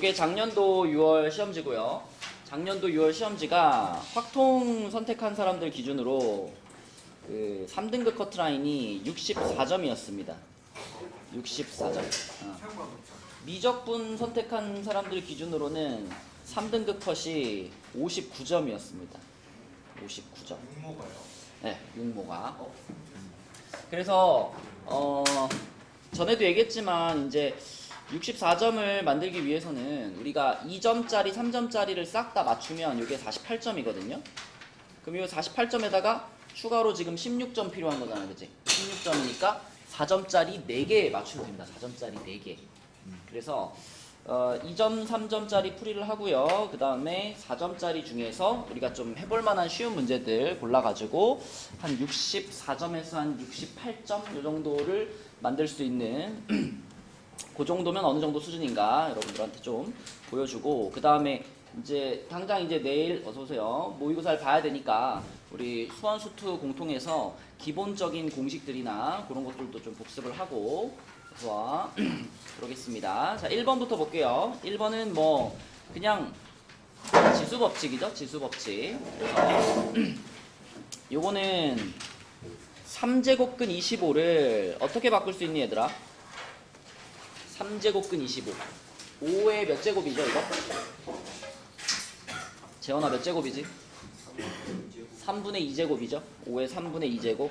이게 작년도 6월 시험지고요. 작년도 6월 시험지가 확통 선택한 사람들 기준으로 그 3등급 커트라인이 64점이었습니다. 64점. 미적분 선택한 사람들 기준으로는 3등급 컷이 59점이었습니다. 59점. 육모가요? 네, 육모가. 그래서 전에도 얘기했지만 이제 64점을 만들기 위해서는 우리가 2점짜리, 3점짜리를 싹 다 맞추면 이게 48점이거든요. 그럼 이 48점에다가 추가로 지금 16점 필요한 거잖아요, 그치? 16점이니까 4점짜리 4개 맞추면 됩니다. 4점짜리 4개. 그래서 2점, 3점짜리 풀이를 하고요. 그 다음에 4점짜리 중에서 우리가 좀 해볼 만한 쉬운 문제들 골라가지고 한 64점에서 한 68점 이 정도를 만들 수 있는 그 정도면 어느 정도 수준인가 여러분들한테 좀 보여주고, 그 다음에 이제 당장 이제 내일 어서오세요 모의고사를 봐야 되니까 우리 수원수투 공통해서 기본적인 공식들이나 그런 것들도 좀 복습을 하고 좋아 그러겠습니다. 자, 1번부터 볼게요. 1번은 뭐 그냥 지수법칙이죠. 지수법칙. 그래서 요거는 3제곱근 25를 어떻게 바꿀 수 있니 얘들아? 3제곱근 25 5의 몇 제곱이죠 이거? 재원아 몇 제곱이지? 3분의 2제곱이죠. 5의 3분의 2제곱.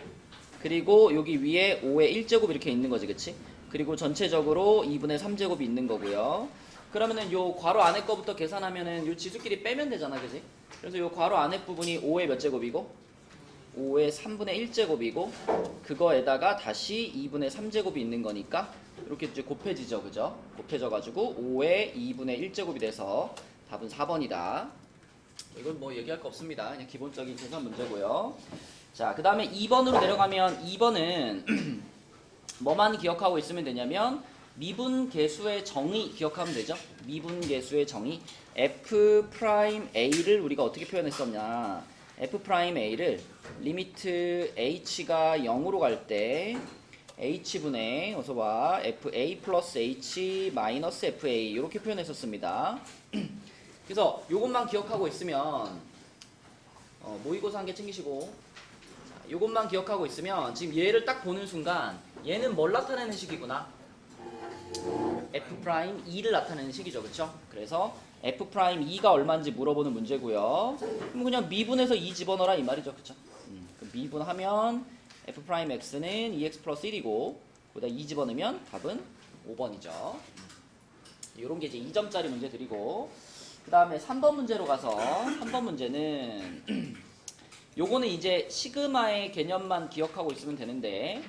그리고 여기 위에 5의 1제곱 이렇게 있는 거지, 그치? 그리고 전체적으로 2분의 3제곱이 있는 거고요. 그러면은 요 괄호 안에 거부터 계산하면은 요 지수끼리 빼면 되잖아, 그지? 그래서 요 괄호 안에 부분이 5의 몇 제곱이고 5의 3분의 1제곱이고 그거에다가 다시 2분의 3제곱이 있는 거니까 이렇게 이제 곱해지죠, 그죠? 곱해져가지고 5의 2분의 1제곱이 돼서 답은 4번이다. 이건 뭐 얘기할 거 없습니다. 그냥 기본적인 계산 문제고요. 자, 그 다음에 2번으로 내려가면 2번은 뭐만 기억하고 있으면 되냐면 미분계수의 정의 기억하면 되죠. 미분계수의 정의 F'A를 우리가 어떻게 표현했었냐, F'A를 리미트 H가 0으로 갈 때 H분의 어서봐 FA 플러스 H 마이너스 FA 이렇게 표현했었습니다. 그래서 요것만 기억하고 있으면 모의고사 한 개 챙기시고, 자, 요것만 기억하고 있으면 지금 얘를 딱 보는 순간 얘는 뭘 나타내는 식이구나, F'E를 나타내는 식이죠, 그쵸? 그래서 F'E가 얼마인지 물어보는 문제고요. 그럼 그냥 미분해서 2 집어넣어라 이 말이죠, 그쵸? 그럼 미분하면 F'X는 2X 플러스 1이고 거기다 2 집어넣으면 답은 5번이죠. 요런 게 이제 2점짜리 문제들이고, 그 다음에 3번 문제로 가서 3번 문제는 요거는 이제 시그마의 개념만 기억하고 있으면 되는데,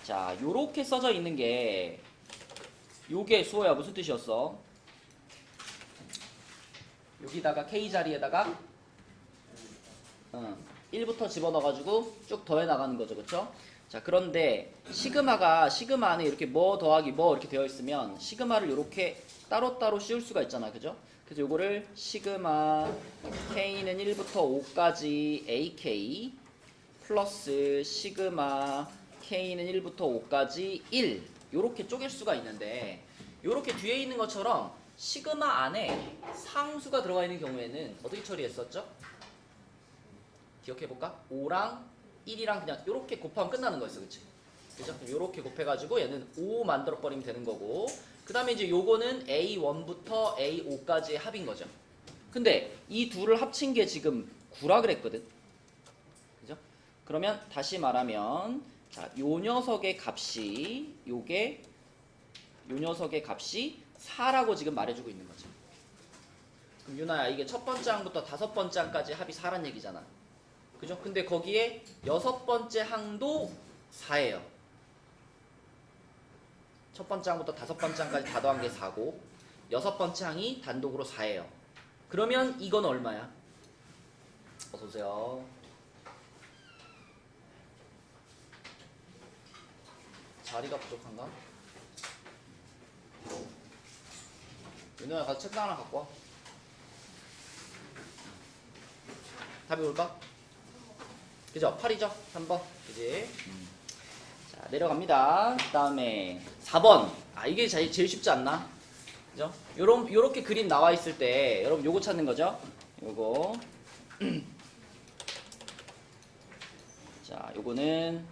자, 요렇게 써져 있는 게 요게 수호야 무슨 뜻이었어? 여기다가 K 자리에다가 1부터 집어넣어가지고 쭉 더해 나가는 거죠, 그쵸? 자, 그런데 시그마 안에 이렇게 뭐 더하기 뭐 이렇게 되어 있으면 시그마를 이렇게 따로따로 씌울 수가 있잖아, 그죠? 그래서 요거를 시그마 K는 1부터 5까지 AK 플러스 시그마 K는 1부터 5까지 1 요렇게 쪼갤 수가 있는데, 요렇게 뒤에 있는 것처럼 시그마 안에 상수가 들어가 있는 경우에는 어떻게 처리했었죠? 기억해볼까? 5랑 1이랑 그냥 요렇게 곱하면 끝나는 거였어, 그치? 그죠? 요렇게 곱해가지고 얘는 5 만들어버리면 되는 거고, 그 다음에 이제 요거는 A1부터 A5까지의 합인 거죠. 근데 이 둘을 합친 게 지금 9라 그랬거든. 그죠? 그러면 다시 말하면, 자, 요 녀석의 값이, 요 녀석의 값이 4라고 지금 말해주고 있는 거죠. 그럼 유나야, 이게 첫 번째 항부터 다섯 번째 항까지 합이 4란 얘기잖아. 그죠? 근데 거기에 여섯 번째 항도 4예요. 첫 번째 항부터 다섯 번째 항까지 다 더한 게 4고 여섯 번째 항이 단독으로 4예요. 그러면 이건 얼마야? 어서오세요. 자리가 부족한가? 윤호야 가서 책상 하나 갖고 와. 답이 올까? 그죠? 8이죠? 3번. 그지? 자, 내려갑니다. 그 다음에 4번. 아, 이게 제일 쉽지 않나? 그죠? 요렇게 그림 나와 있을 때 여러분 요거 찾는 거죠? 요거 자, 요거는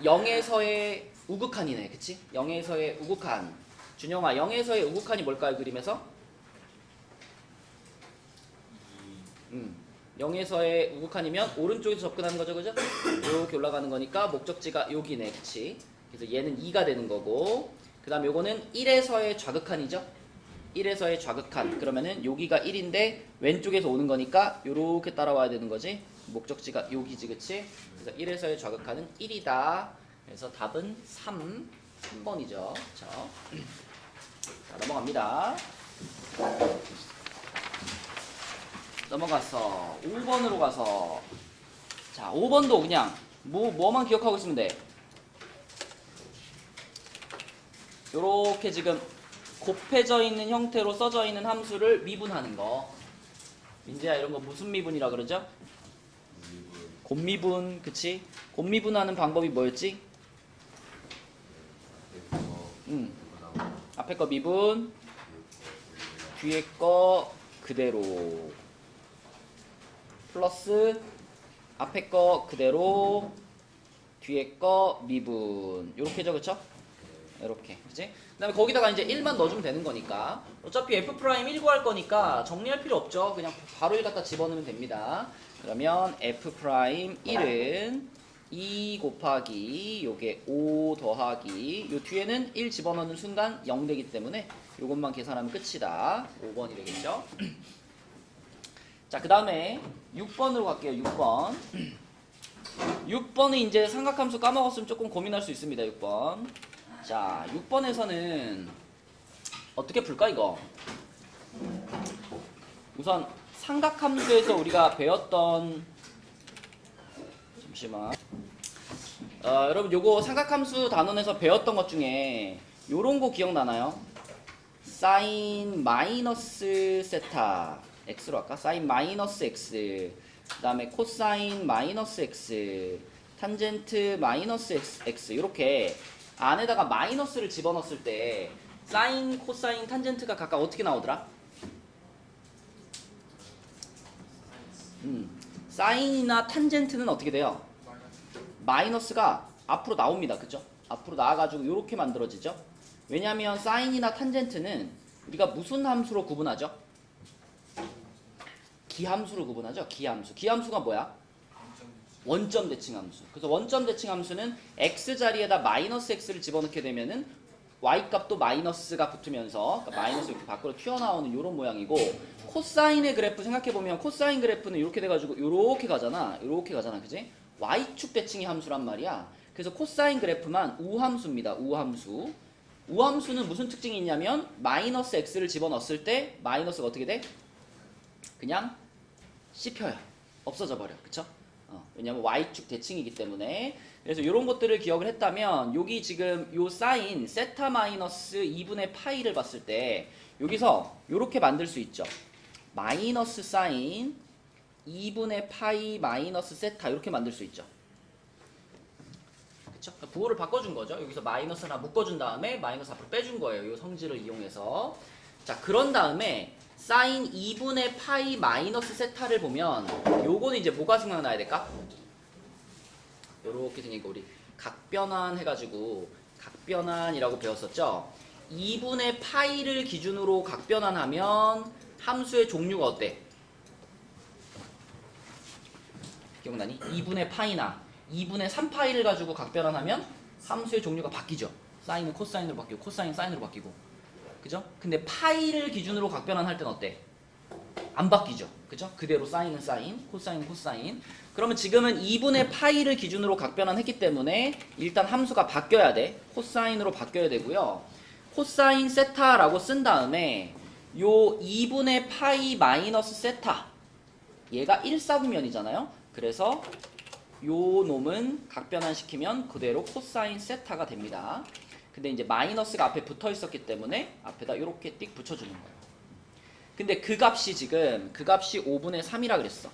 0에서의 우극한이네. 그치? 0에서의 우극한. 준영아, 0에서의 우극한이 뭘까요? 그림에서? 0에서의 우극한이면 오른쪽에서 접근하는 거죠. 그죠? 이렇게 올라가는 거니까 목적지가 여기네. 그치? 그래서 얘는 2가 되는 거고, 그 다음 요거는 1에서의 좌극한이죠? 1에서의 좌극한. 그러면은 여기가 1인데 왼쪽에서 오는 거니까 요렇게 따라와야 되는 거지. 목적지가 여기지. 그치? 그래서 1에서의 좌극한은 1이다. 그래서 답은 3번이죠. 자, 넘어갑니다. 넘어가서 5번으로 가서, 자, 5번도 그냥 뭐만 기억하고 있으면 돼. 요렇게 지금 곱해져 있는 형태로 써져 있는 함수를 미분하는 거. 민재야, 이런 거 무슨 미분이라 그러죠? 곱미분. 그치? 곱미분하는 방법이 뭐였지? 앞에 거 미분, 뒤에 거 그대로, 플러스 앞에 거 그대로, 뒤에 거 미분. 요렇게죠. 그쵸? 이렇게. 그치? 그 다음에 거기다가 이제 1만 넣어주면 되는 거니까. 어차피 F' 1 구할 거니까 정리할 필요 없죠. 그냥 바로 1 갖다 집어넣으면 됩니다. 그러면 F' 1은 2 곱하기 요게 5 더하기 요 뒤에는 1 집어넣는 순간 0 되기 때문에 요것만 계산하면 끝이다. 5번이 되겠죠. 자, 그 다음에 6번으로 갈게요. 6번. 6번은 이제 삼각함수 까먹었으면 조금 고민할 수 있습니다. 6번. 자, 6번에서는 어떻게 풀까 이거? 우선 삼각함수에서 우리가 배웠던, 잠시만, 여러분 요거 삼각함수 단원에서 배웠던 것 중에 요런 거 기억나나요? 사인 마이너스 세타 x로 할까? 사인 마이너스 x, 그 다음에 코사인 마이너스 x, 탄젠트 마이너스 x, 이렇게 안에다가 마이너스를 집어넣었을 때 사인, 코사인, 탄젠트가 각각 어떻게 나오더라? 사인이나 탄젠트는 어떻게 돼요? 마이너스가 앞으로 나옵니다. 그죠? 앞으로 나와가지고 이렇게 만들어지죠? 왜냐하면 사인이나 탄젠트는 우리가 무슨 함수로 구분하죠? 기함수로 구분하죠? 기함수. 기함수가 뭐야? 원점 대칭 함수. 그래서 원점 대칭 함수는 x 자리에다 마이너스 x를 집어넣게 되면은 y 값도 마이너스가 붙으면서, 그러니까 마이너스 이렇게 밖으로 튀어나오는 이런 모양이고, 코사인의 그래프 생각해보면 코사인 그래프는 이렇게 돼가지고 이렇게 가잖아. 이렇게 가잖아. 그지? y축 대칭의 함수란 말이야. 그래서 코사인 그래프만 우함수입니다. 우함수. 우함수는 무슨 특징이 있냐면 마이너스 x를 집어넣었을 때 마이너스가 어떻게 돼? 그냥 씹혀요. 없어져 버려. 그쵸? 왜냐면 y축 대칭이기 때문에. 그래서 이런 것들을 기억을 했다면 여기 지금 요 사인 세타 마이너스 2분의 파이를 봤을 때 여기서 이렇게 만들 수 있죠. 마이너스 사인 2분의 파이 마이너스 세타 이렇게 만들 수 있죠. 그쵸? 부호를 바꿔준 거죠. 여기서 마이너스 하나 묶어준 다음에 마이너스 앞으로 빼준 거예요. 이 성질을 이용해서. 자, 그런 다음에 사인 2분의 파이 마이너스 세타를 보면 요거는 이제 뭐가 생각나야 될까? 요렇게 생긴 거 우리 각변환 해가지고 각변환이라고 배웠었죠. 2분의 파이를 기준으로 각변환하면 함수의 종류가 어때? 기억나니? 2분의 파이나 2분의 3파이를 가지고 각변환하면 함수의 종류가 바뀌죠. 사인은 코사인으로 바뀌고 코사인 사인으로 바뀌고. 그죠? 근데 파이를 기준으로 각변환할 땐 어때? 안 바뀌죠. 그죠? 그대로 사인은 사인, 코사인은 코사인. 그러면 지금은 2분의 파이를 기준으로 각변환했기 때문에 일단 함수가 바뀌어야 돼. 코사인으로 바뀌어야 되고요. 코사인 세타라고 쓴 다음에 요 2분의 파이 마이너스 세타, 얘가 1사분면이잖아요. 그래서 요 놈은 각변환시키면 그대로 코사인 세타가 됩니다. 근데 이제 마이너스가 앞에 붙어 있었기 때문에 앞에다 이렇게 띡 붙여주는 거예요. 근데 그 값이 지금 그 값이 5분의 3이라 그랬어.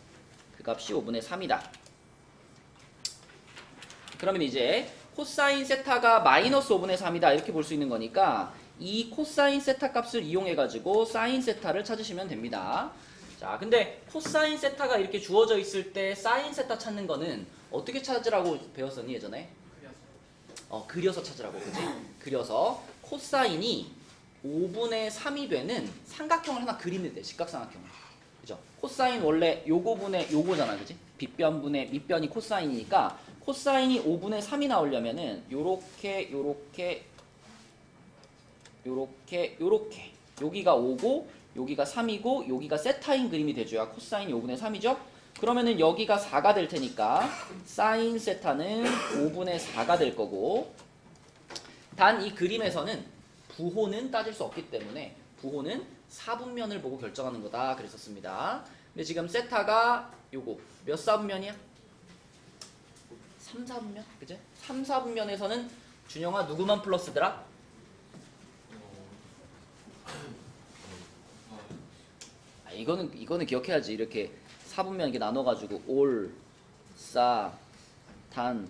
그 값이 5분의 3이다. 그러면 이제 코사인 세타가 마이너스 5분의 3이다 이렇게 볼 수 있는 거니까 이 코사인 세타 값을 이용해 가지고 사인 세타를 찾으시면 됩니다. 자, 근데 코사인 세타가 이렇게 주어져 있을 때 사인 세타 찾는 거는 어떻게 찾으라고 배웠었니 예전에? 그려서 찾으라고, 그지? 그려서 코사인이 5분의 3이 되는 삼각형을 하나 그리면 돼, 직각삼각형을. 그죠? 코사인 원래 요거분의 요거잖아, 그지? 빗변분의 밑변이 코사인이니까 코사인이 5분의 3이 나오려면은 요렇게 여기가 5고 여기가 3이고 여기가 세타인 그림이 돼줘야 코사인이 5분의 3이죠? 그러면은 여기가 4가 될 테니까 사인 세타는 5분의 4가 될 거고, 단 이 그림에서는 부호는 따질 수 없기 때문에 부호는 4분면을 보고 결정하는 거다 그랬었습니다. 근데 지금 세타가 요거 몇 4분면이야? 3, 4분면? 그치? 3, 4분면에서는 준영아 누구만 플러스더라? 이거는 기억해야지. 이렇게 4분면 이렇게 나눠가지고 올, 싸, 단,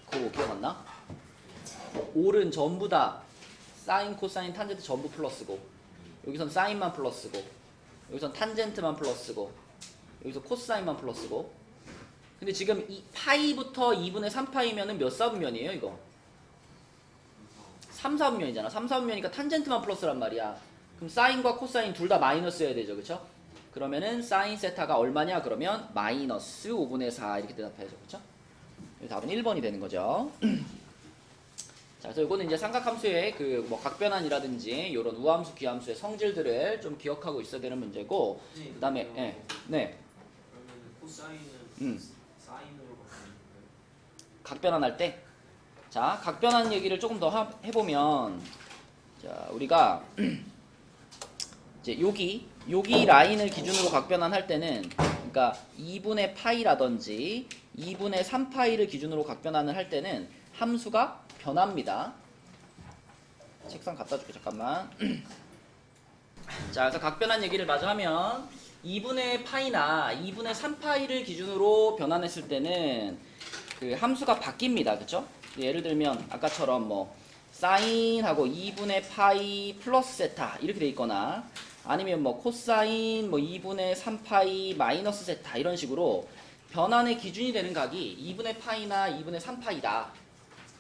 고 기억났나? 올은 전부 다 사인, 코사인, 탄젠트 전부 플러스고, 여기선 사인만 플러스고, 여기선 탄젠트만 플러스고, 여기서 코사인만 플러스고. 근데 지금 이 파이부터 2분의 3파이면은 몇 4분면이에요 이거? 3, 4분면이잖아. 3, 4분면이니까 탄젠트만 플러스란 말이야. 그럼 사인과 코사인 둘 다 마이너스여야 되죠, 그쵸? 그러면은 사인 세타가 얼마냐? 그러면 마이너스 5분의 4 이렇게 대답해야죠, 그쵸? 답은 1번이 되는 거죠. 자, 그래서 이거는 이제 삼각함수의 그 뭐 각변환이라든지 이런 우함수, 귀함수의 성질들을 좀 기억하고 있어야 되는 문제고, 그다음에 네. 그러면 코사인은 사인으로 바꾸는 거예요? 각변환할 때, 자, 각변환 얘기를 조금 더 해보면, 자, 우리가 이제 여기 라인을 기준으로 각변환할 때는, 그러니까 2분의 파이라든지 2분의 3파이를 기준으로 각변환을 할 때는 함수가 변합니다. 책상 갖다 줄게, 잠깐만. 자, 그래서 각변환 얘기를 마저 하면 2분의 파이나 2분의 3파이를 기준으로 변환했을 때는 그 함수가 바뀝니다. 그쵸? 예를 들면 아까처럼 뭐 사인하고 2분의 파이 플러스 세타 이렇게 돼 있거나, 아니면 뭐 코사인 뭐 2분의 3파이 마이너스 세타 이런 식으로 변환의 기준이 되는 각이 2분의 파이나 2분의 3파이다.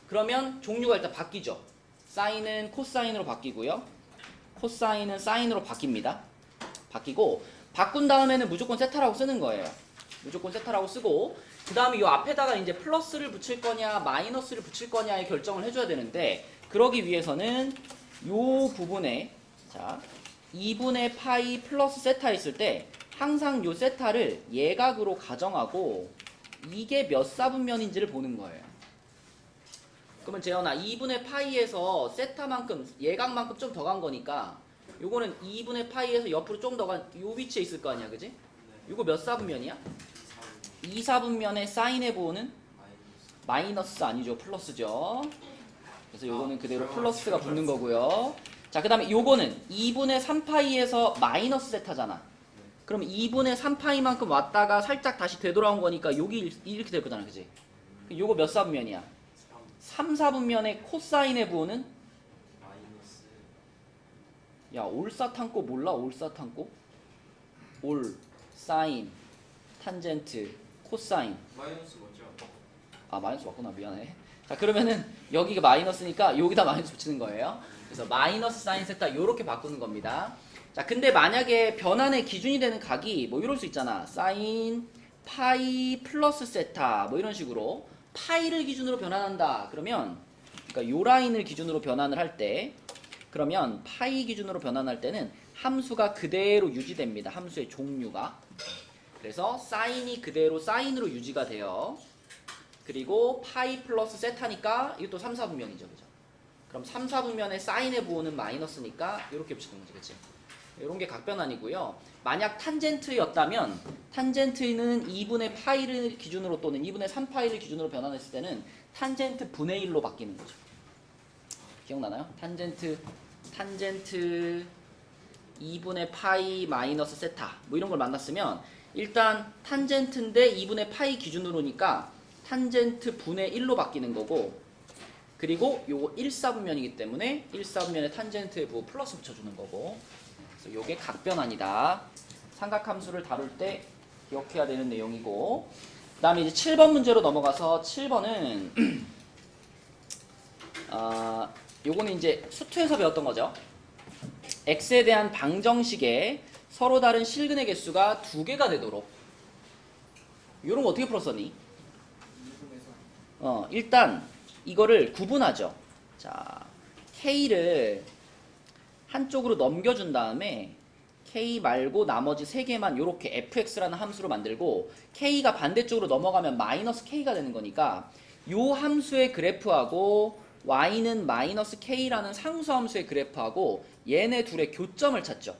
그러면 종류가 일단 바뀌죠. 사인은 코사인으로 바뀌고요. 코사인은 사인으로 바뀝니다. 바뀌고, 바꾼 다음에는 무조건 세타라고 쓰는 거예요. 무조건 세타라고 쓰고, 그 다음에 이 앞에다가 이제 플러스를 붙일 거냐 마이너스를 붙일 거냐의 결정을 해줘야 되는데, 그러기 위해서는 요 부분에, 자, 2분의 파이 플러스 세타 있을 때 항상 요 세타를 예각으로 가정하고 이게 몇 사분면인지를 보는 거예요. 그러면 재현아, 2분의 파이에서 세타만큼 예각만큼 좀 더 간 거니까 요거는 2분의 파이에서 옆으로 좀 더 간 요 위치에 있을 거 아니야, 그지? 요거 몇 사분면이야? 2, 4분면의 사인의 부호는 마이너스 아니죠, 플러스죠. 그래서 요거는 그대로 플러스가 붙는 거고요. 자, 그 다음에 요거는 2분의 3파이에서 마이너스 세타잖아. 그럼 2분의 3파이만큼 왔다가 살짝 다시 되돌아온 거니까 여기 이렇게 될 거잖아, 그지? 요거 몇 사분면이야? 3, 4분면의 코사인의 부호는? 마이너스. 야, 올사탄고 몰라? 올사탄고? 올, 사인, 탄젠트, 코사인. 마이너스 뭐죠? 아, 마이너스 맞구나, 미안해. 자, 그러면은 여기가 마이너스니까 여기다 마이너스 붙이는 거예요. 그래서 마이너스 사인 세타 요렇게 바꾸는 겁니다. 자, 근데 만약에 변환의 기준이 되는 각이 뭐 이럴 수 있잖아. 사인 파이 플러스 세타 뭐 이런 식으로 파이를 기준으로 변환한다. 그러면 그러니까 요 라인을 기준으로 변환을 할 때, 그러면 파이 기준으로 변환할 때는 함수가 그대로 유지됩니다. 함수의 종류가. 그래서 사인이 그대로 사인으로 유지가 돼요. 그리고 파이 플러스 세타니까 이것도 3, 4분면이죠. 그죠? 그럼 3, 4분면의 사인의 부호는 마이너스니까 이렇게 붙이는 거지. 그치? 이런 게 각변환이고요. 만약 탄젠트였다면 탄젠트는 2분의 파이를 기준으로 또는 2분의 3파이를 기준으로 변환했을 때는 탄젠트 분의 1로 바뀌는 거죠. 기억나나요? 탄젠트 2분의 파이 마이너스 세타 뭐 이런 걸 만났으면 일단 탄젠트인데 2분의 파이 기준으로니까 탄젠트 분의 1로 바뀌는 거고, 그리고 요거 1사분면이기 때문에 1사분면의 탄젠트의 부호 플러스 붙여주는 거고. 그래서 요게 각변환이다. 삼각함수를 다룰 때 기억해야 되는 내용이고. 그 다음에 이제 7번 문제로 넘어가서 7번은 요거는 이제 수투에서 배웠던 거죠. x에 대한 방정식에 서로 다른 실근의 개수가 2개가 되도록. 요런 거 어떻게 풀었었니? 일단 이거를 구분하죠. 자, K를 한쪽으로 넘겨준 다음에 K 말고 나머지 3개만 요렇게 fx라는 함수로 만들고 K가 반대쪽으로 넘어가면 마이너스 K가 되는 거니까 요 함수의 그래프하고 y는 마이너스 K라는 상수함수의 그래프하고 얘네 둘의 교점을 찾죠.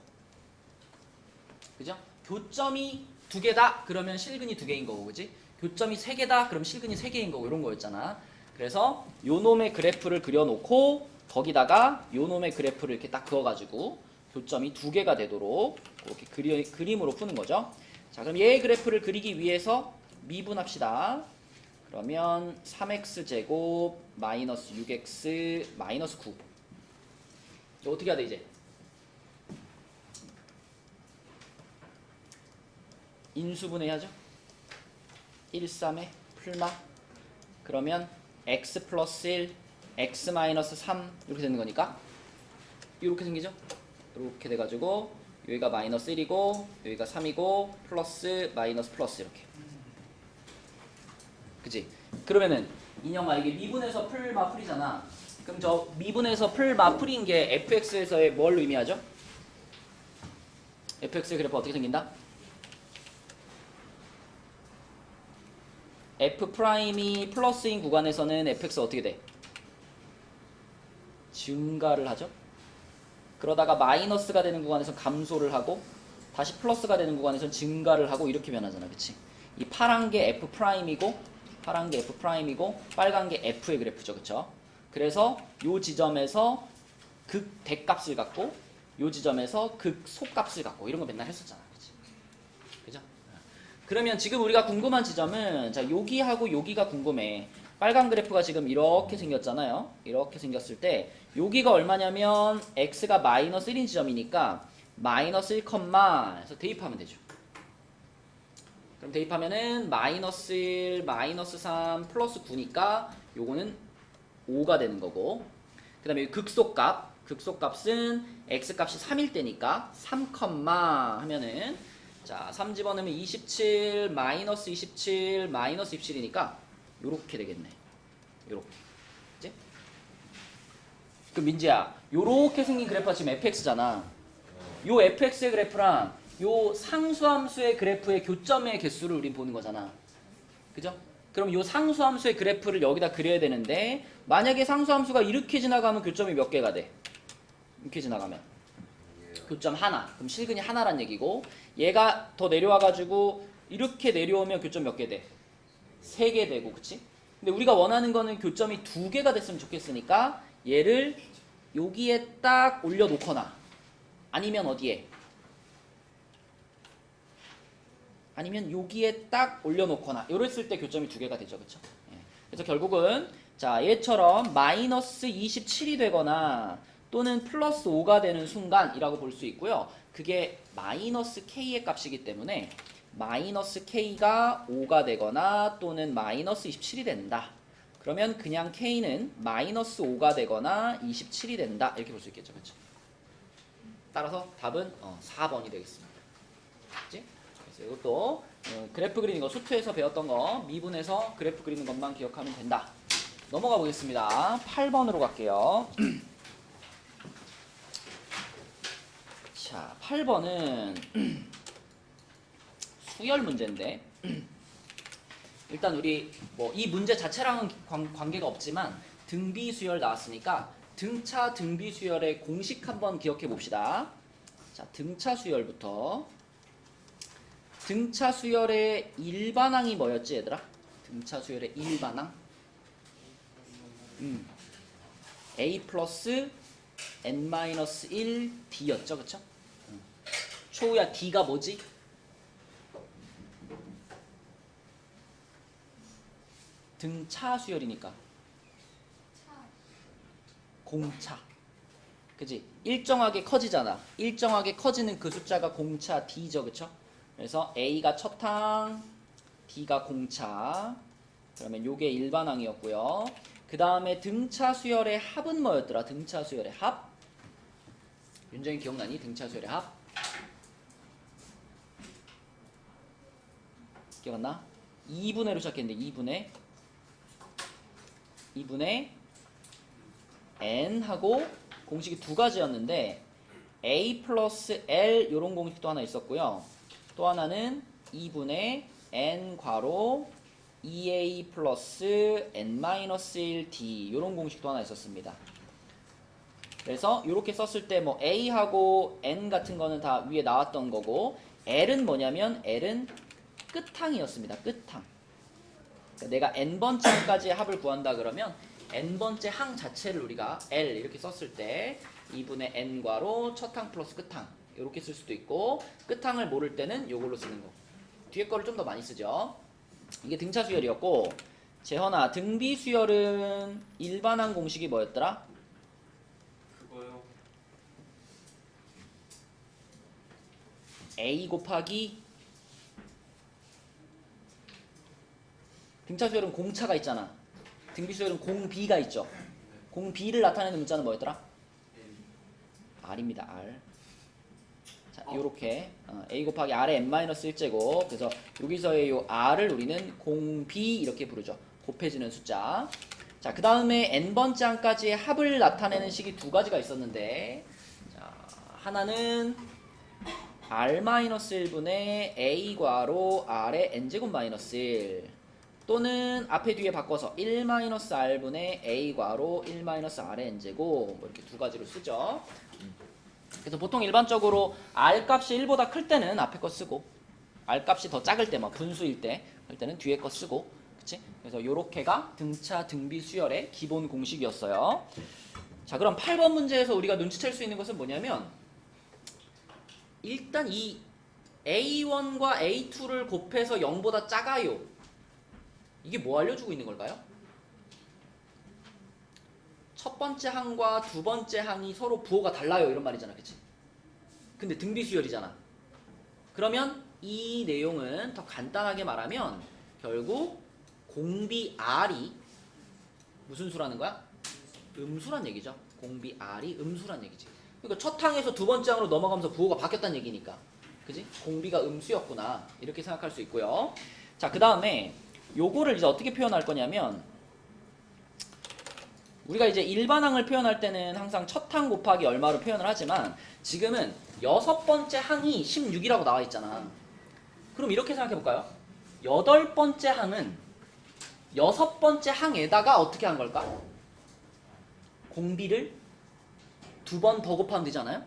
그죠? 교점이 2개다 그러면 실근이 2개인 거고, 그지? 교점이 3개다 그럼 실근이 3개인 거고, 이런 거였잖아. 그래서 요 놈의 그래프를 그려놓고 거기다가 요 놈의 그래프를 이렇게 딱 그어가지고 교점이 2개가 되도록 이렇게 그림으로 푸는 거죠. 자, 그럼 얘의 그래프를 그리기 위해서 미분합시다. 그러면 3x제곱 마이너스 6x 마이너스 9. 이거 어떻게 해야 돼 이제? 인수분해하죠. 1, 3에 풀마. 그러면 x 플러스 1, x 마이너스 3 이렇게 되는 거니까 이렇게 생기죠. 이렇게 돼가지고 여기가 마이너스 1이고 여기가 3이고 플러스 마이너스 플러스 이렇게. 그치? 그러면은 인형아 이게 미분에서 풀마 풀이잖아. 그럼 저 미분에서 풀마 풀인 게 fx에서의 뭘 의미하죠? fx의 그래프 어떻게 생긴다? f 프라임이 플러스인 구간에서는 fx 어떻게 돼? 증가를 하죠. 그러다가 마이너스가 되는 구간에서 감소를 하고 다시 플러스가 되는 구간에서는 증가를 하고 이렇게 변하잖아. 그치? 이 파란 게 f 프라임이고 파란 게 f 프라임이고 빨간 게 f의 그래프죠. 그쵸? 그래서 요 지점에서 극 대값을 갖고 요 지점에서 극 소값을 갖고 이런 거 맨날 했었잖아. 그치? 그죠? 그러면 지금 우리가 궁금한 지점은 자 여기하고 여기가 궁금해. 빨간 그래프가 지금 이렇게 생겼잖아요. 이렇게 생겼을 때 여기가 얼마냐면 x가 마이너스 1인 지점이니까 마이너스 1, 해서 대입하면 되죠. 그럼 대입하면은 마이너스 1, 마이너스 3, 플러스 9니까 요거는 5가 되는 거고, 그 다음에 극소값은 x값이 3일 때니까 3, 하면은 자 3 집어넣으면 27, 마이너스 27, 마이너스 27이니까 요렇게 되겠네. 요렇게. 그치? 그럼 민지야 요렇게 생긴 그래프가 지금 fx잖아. 요 fx의 그래프랑 요 상수함수의 그래프의 교점의 개수를 우린 보는 거잖아. 그죠? 그럼 요 상수함수의 그래프를 여기다 그려야 되는데 만약에 상수함수가 이렇게 지나가면 교점이 몇 개가 돼? 이렇게 지나가면 교점 하나. 그럼 실근이 하나란 얘기고 얘가 더 내려와가지고 이렇게 내려오면 교점 몇 개 돼? 3개 되고, 그치? 근데 우리가 원하는 거는 교점이 2개가 됐으면 좋겠으니까 얘를 여기에 딱 올려놓거나 아니면 어디에? 아니면 여기에 딱 올려놓거나 이랬을 때 교점이 2개가 되죠. 그쵸? 예. 그래서 결국은 자 얘처럼 마이너스 27이 되거나 또는 플러스 5가 되는 순간이라고 볼 수 있고요. 그게 마이너스 k의 값이기 때문에 마이너스 k가 5가 되거나 또는 마이너스 27이 된다. 그러면 그냥 k는 마이너스 5가 되거나 27이 된다. 이렇게 볼 수 있겠죠. 그렇죠? 따라서 답은 4번이 되겠습니다. 그치? 그래서 이것도 그래프 그리는 거 수투에서 배웠던 거 미분에서 그래프 그리는 것만 기억하면 된다. 넘어가 보겠습니다. 8번으로 갈게요. 자, 8번은 수열 문제인데 일단 우리 뭐 이 문제 자체랑은 관계가 없지만 등비 수열 나왔으니까 등차 등비 수열의 공식 한번 기억해 봅시다. 자, 등차 수열부터. 등차 수열의 일반항이 뭐였지, 얘들아? 등차 수열의 일반항? A 플러스 n-1 D였죠, 그쵸? 초우야, D가 뭐지? 등차 수열이니까. 공차. 그지? 일정하게 커지잖아. 일정하게 커지는 그 숫자가 공차 D죠. 그쵸? 그래서 A가 첫 항, D가 공차. 그러면 요게 일반항이었고요. 그 다음에 등차 수열의 합은 뭐였더라? 등차 수열의 합? 윤정이 기억나니? 등차 수열의 합? 기억나? 2분의로 시작했는데 2분의 n 하고 공식이 두 가지였는데 a 플러스 l 요런 공식도 하나 있었고요. 또 하나는 2분의 n 괄호 2a 플러스 n-1d 요런 공식도 하나 있었습니다. 그래서 이렇게 썼을 때 뭐 a하고 n 같은 거는 다 위에 나왔던 거고 l은 뭐냐면 l은 끝항이었습니다. 끝항. 그러니까 내가 n번째 항까지의 합을 구한다 그러면 n번째 항 자체를 우리가 L 이렇게 썼을 때 2분의 n 괄호 첫 항 플러스 끝항 이렇게 쓸 수도 있고 끝항을 모를 때는 이걸로 쓰는 거. 뒤에 거를 좀 더 많이 쓰죠. 이게 등차 수열이었고 재현아 등비 수열은 일반항 공식이 뭐였더라? 그거요. A 곱하기 등차 수열은 공차가 있잖아. 등비 수열은 공비가 있죠. 공비를 나타내는 문자는 뭐였더라? R입니다. R. 자, 요렇게 A 곱하기 R의 n-1제곱. 그래서 여기서의 요 R을 우리는 공비 이렇게 부르죠. 곱해지는 숫자. 자, 그 다음에 n번째 항까지의 합을 나타내는 식이 두 가지가 있었는데 자, 하나는 R-1분의 A 괄호 R의 n제곱 마이너스 1 또는 앞에 뒤에 바꿔서 1-R분의 A 괄호 1-R의 n제곱 뭐 이렇게 두 가지로 쓰죠. 그래서 보통 일반적으로 R 값이 1보다 클 때는 앞에 거 쓰고 R 값이 더 작을 때, 뭐 분수일 때, 할 때는 뒤에 거 쓰고, 그치? 그래서 요렇게가 등차 등비 수열의 기본 공식이었어요. 자, 그럼 8번 문제에서 우리가 눈치챌 수 있는 것은 뭐냐면 일단 이 A1과 A2를 곱해서 0보다 작아요. 이게 뭐 알려주고 있는 걸까요? 첫 번째 항과 두 번째 항이 서로 부호가 달라요 이런 말이잖아. 그치? 근데 등비 수열이잖아. 그러면 이 내용은 더 간단하게 말하면 결국 공비 R이 무슨 수라는 거야? 음수란 얘기죠. 공비 R이 음수란 얘기지. 그러니까 첫 항에서 두 번째 항으로 넘어가면서 부호가 바뀌었다는 얘기니까. 그지? 공비가 음수였구나. 이렇게 생각할 수 있고요. 자, 그 다음에 요거를 이제 어떻게 표현할 거냐면 우리가 이제 일반항을 표현할 때는 항상 첫 항 곱하기 얼마로 표현을 하지만 지금은 여섯 번째 항이 16이라고 나와 있잖아. 그럼 이렇게 생각해 볼까요? 여덟 번째 항은 여섯 번째 항에다가 어떻게 한 걸까? 공비를 두 번 더 곱하면 되잖아요?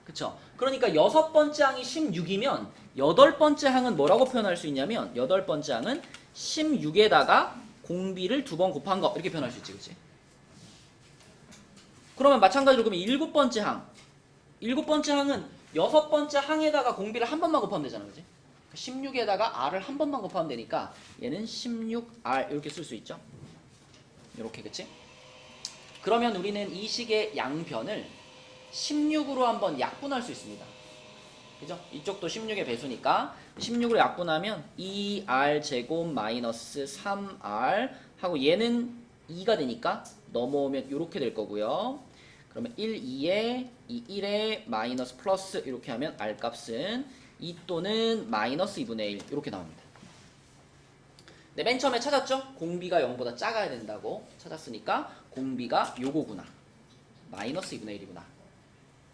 그쵸? 그러니까 여섯 번째 항이 16이면 여덟 번째 항은 뭐라고 표현할 수 있냐면 여덟 번째 항은 16에다가 공비를 두 번 곱한 거 이렇게 표현할 수 있지. 그치? 그러면 마찬가지로 그러면 일곱 번째 항. 일곱 번째 항은 여섯 번째 항에다가 공비를 한 번만 곱하면 되잖아. 그치? 16에다가 R을 한 번만 곱하면 되니까 얘는 16R 이렇게 쓸 수 있죠. 이렇게. 그치? 그러면 우리는 이 식의 양변을 16으로 한번 약분할 수 있습니다. 그죠? 이쪽도 16의 배수니까 16으로 약분하면 2R 제곱 마이너스 3R 하고 얘는 2가 되니까 넘어오면 이렇게 될 거고요. 그러면 1, 2에 2, 1에 마이너스 플러스 이렇게 하면 R 값은 2 또는 마이너스 2분의 1 이렇게 나옵니다. 네, 맨 처음에 찾았죠? 공비가 0보다 작아야 된다고 찾았으니까 공비가 요거구나. 마이너스 2분의 1이구나.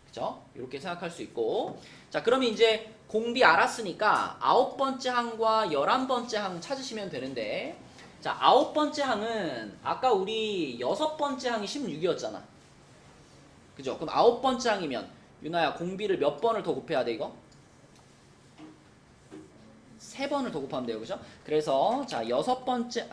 그죠? 이렇게 생각할 수 있고 자, 그러면 이제 공비 알았으니까 9번째 항과 11번째 항 찾으시면 되는데 자, 9번째 항은 아까 우리 6번째 항이 16이었잖아. 그죠? 그럼 9번째 항이면 유나야 공비를 몇 번을 더 곱해야 돼 이거? 3번을 더 곱하면 돼요. 그죠? 그래서 자, 9번째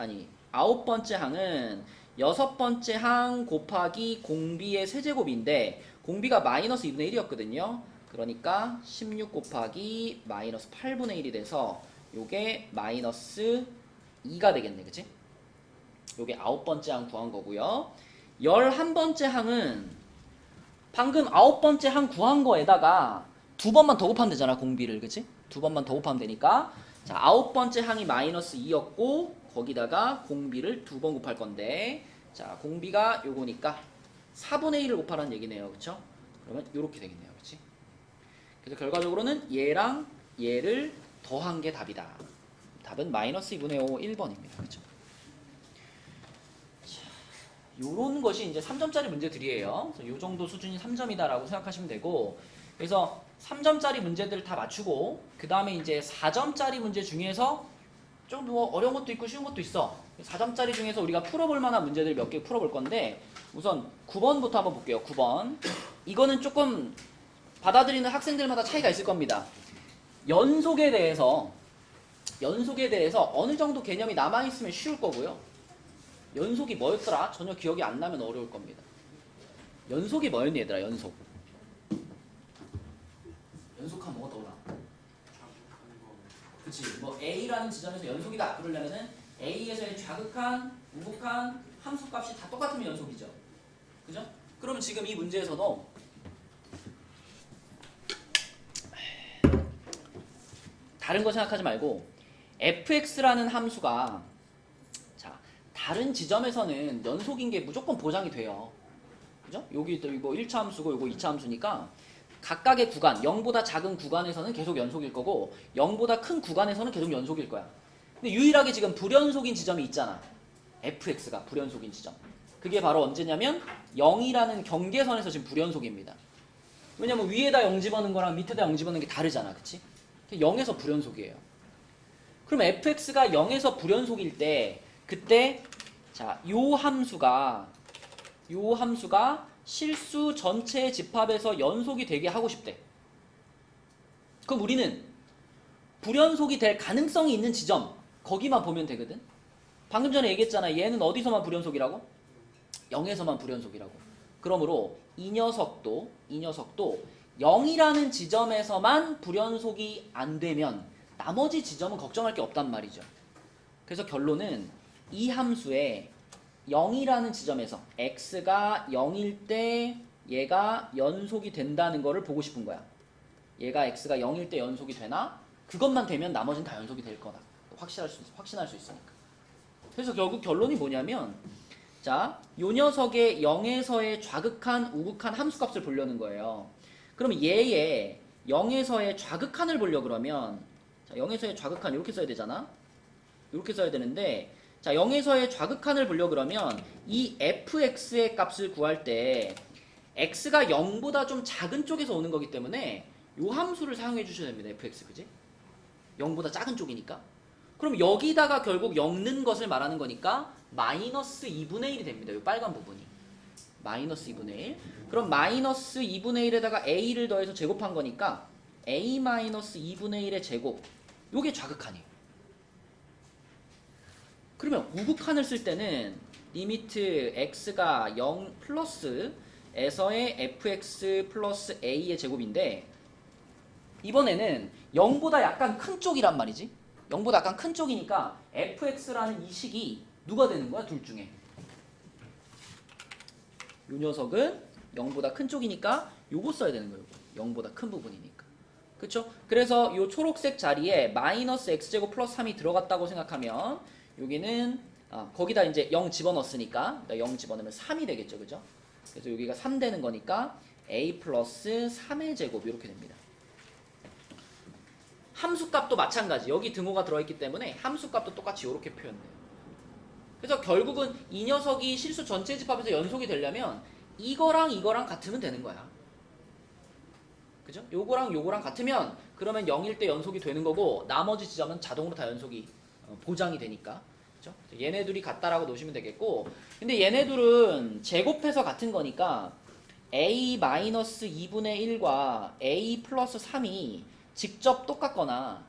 항은 6번째 항 곱하기 공비의 세제곱인데 공비가 마이너스 2분의 1이었거든요. 그러니까 16 곱하기 마이너스 8분의 1이 돼서 요게 마이너스 2가 되겠네. 그치? 요게 9번째 항 구한 거고요. 11번째 항은 방금 9번째 항 구한 거에다가 두 번만 더 곱하면 되잖아, 공비를. 그치? 두 번만 더 곱하면 되니까. 자, 9번째 항이 마이너스 2였고 거기다가 공비를 두 번 곱할 건데, 자, 공비가 요거니까 4분의 1을 곱하라는 얘기네요. 그쵸? 그러면 요렇게 되겠네요. 그치? 그래서 결과적으로는 얘랑 얘를 더한 게 답이다. 답은 마이너스 2분의 5 1번입니다. 그쵸? 요런 것이 이제 3점짜리 문제들이에요. 요 정도 수준이 3점이다라고 생각하시면 되고, 그래서 3점짜리 문제들 다 맞추고, 그 다음에 이제 4점짜리 문제 중에서 좀 뭐 어려운 것도 있고 쉬운 것도 있어. 4점짜리 중에서 우리가 풀어볼 만한 문제들 몇 개 풀어볼 건데, 우선 9번부터 한번 볼게요. 9번. 이거는 조금 받아들이는 학생들마다 차이가 있을 겁니다. 연속에 대해서 어느 정도 개념이 남아있으면 쉬울 거고요. 연속이 뭐였더라? 전혀 기억이 안 나면 어려울 겁니다. 연속이 뭐였니 얘들아? 연속하면 뭐가 떠올라? 그치, 뭐 A라는 지점에서 연속이다 그러려면은 A에서의 좌극한, 우극한, 함수값이 다 똑같으면 연속이죠. 그죠? 그럼 지금 이 문제에서도 다른 거 생각하지 말고 fx라는 함수가, 자, 다른 지점에서는 연속인 게 무조건 보장이 돼요. 그죠? 여기 뭐 1차 함수고 요거 2차 함수니까 각각의 구간, 0보다 작은 구간에서는 계속 연속일 거고 0보다 큰 구간에서는 계속 연속일 거야. 근데 유일하게 지금 불연속인 지점이 있잖아. fx가 불연속인 지점. 그게 바로 언제냐면 0이라는 경계선에서 지금 불연속입니다. 왜냐면 위에다 0 집어넣은 거랑 밑에다 0 집어넣는 게 다르잖아. 그치? 0에서 불연속이에요. 그럼 fx가 0에서 불연속일 때 그때 자, 요 함수가 실수 전체 집합에서 연속이 되게 하고 싶대. 그럼 우리는 불연속이 될 가능성이 있는 지점 거기만 보면 되거든. 방금 전에 얘기했잖아. 얘는 어디서만 불연속이라고? 0에서만 불연속이라고. 그러므로 이 녀석도 0이라는 지점에서만 불연속이 안 되면 나머지 지점은 걱정할 게 없단 말이죠. 그래서 결론은 이 함수에 0이라는 지점에서 x가 0일 때 얘가 연속이 된다는 거를 보고 싶은 거야. 얘가 x가 0일 때 연속이 되나? 그것만 되면 나머지는 다 연속이 될 거다. 확신할 수 있으니까. 그래서 결국 결론이 뭐냐면, 자, 요 녀석의 0에서의 좌극한, 우극한 함수값을 보려는 거예요. 그러면 얘의 0에서의 좌극한을 보려 그러면, 자, 0에서의 좌극한 이렇게 써야 되잖아. 이렇게 써야 되는데, 자, 0에서의 좌극한을 보려 그러면 이 fx의 값을 구할 때 x가 0보다 좀 작은 쪽에서 오는 거기 때문에 요 함수를 사용해 주셔야 됩니다. fx, 그지? 0보다 작은 쪽이니까. 그럼 여기다가 결국 엮는 것을 말하는 거니까 마이너스 2분의 1이 됩니다. 요 빨간 부분이. 마이너스 2분의 1. 그럼 마이너스 2분의 1에다가 a를 더해서 제곱한 거니까 a 마이너스 2분의 1의 제곱. 요게 좌극한이에요. 그러면 우극한을 쓸 때는 리미트 x가 0 플러스에서의 fx 플러스 a의 제곱인데, 이번에는 0보다 약간 큰 쪽이란 말이지. 0보다 약간 큰 쪽이니까 fx라는 이 식이 누가 되는 거야? 둘 중에. 요 녀석은 0보다 큰 쪽이니까 요거 써야 되는 거예요. 0보다 큰 부분이니까. 그쵸? 그래서 요 초록색 자리에 마이너스 x제곱 플러스 3이 들어갔다고 생각하면 여기는 거기다 이제 0 집어넣었으니까 0 집어넣으면 3이 되겠죠. 그죠? 그래서 여기가 3 되는 거니까 a 플러스 3의 제곱 이렇게 됩니다. 함수값도 마찬가지. 여기 등호가 들어있기 때문에 함수값도 똑같이 이렇게 표현돼요. 그래서 결국은 이 녀석이 실수 전체 집합에서 연속이 되려면 이거랑 같으면 되는 거야. 그죠? 요거랑 같으면 그러면 0일 때 연속이 되는 거고 나머지 지점은 자동으로 다 연속이 보장이 되니까. 그죠? 얘네들이 같다라고 놓으시면 되겠고, 근데 얘네들은 제곱해서 같은 거니까 a-2분의 1과 a 플러스 3이 직접 똑같거나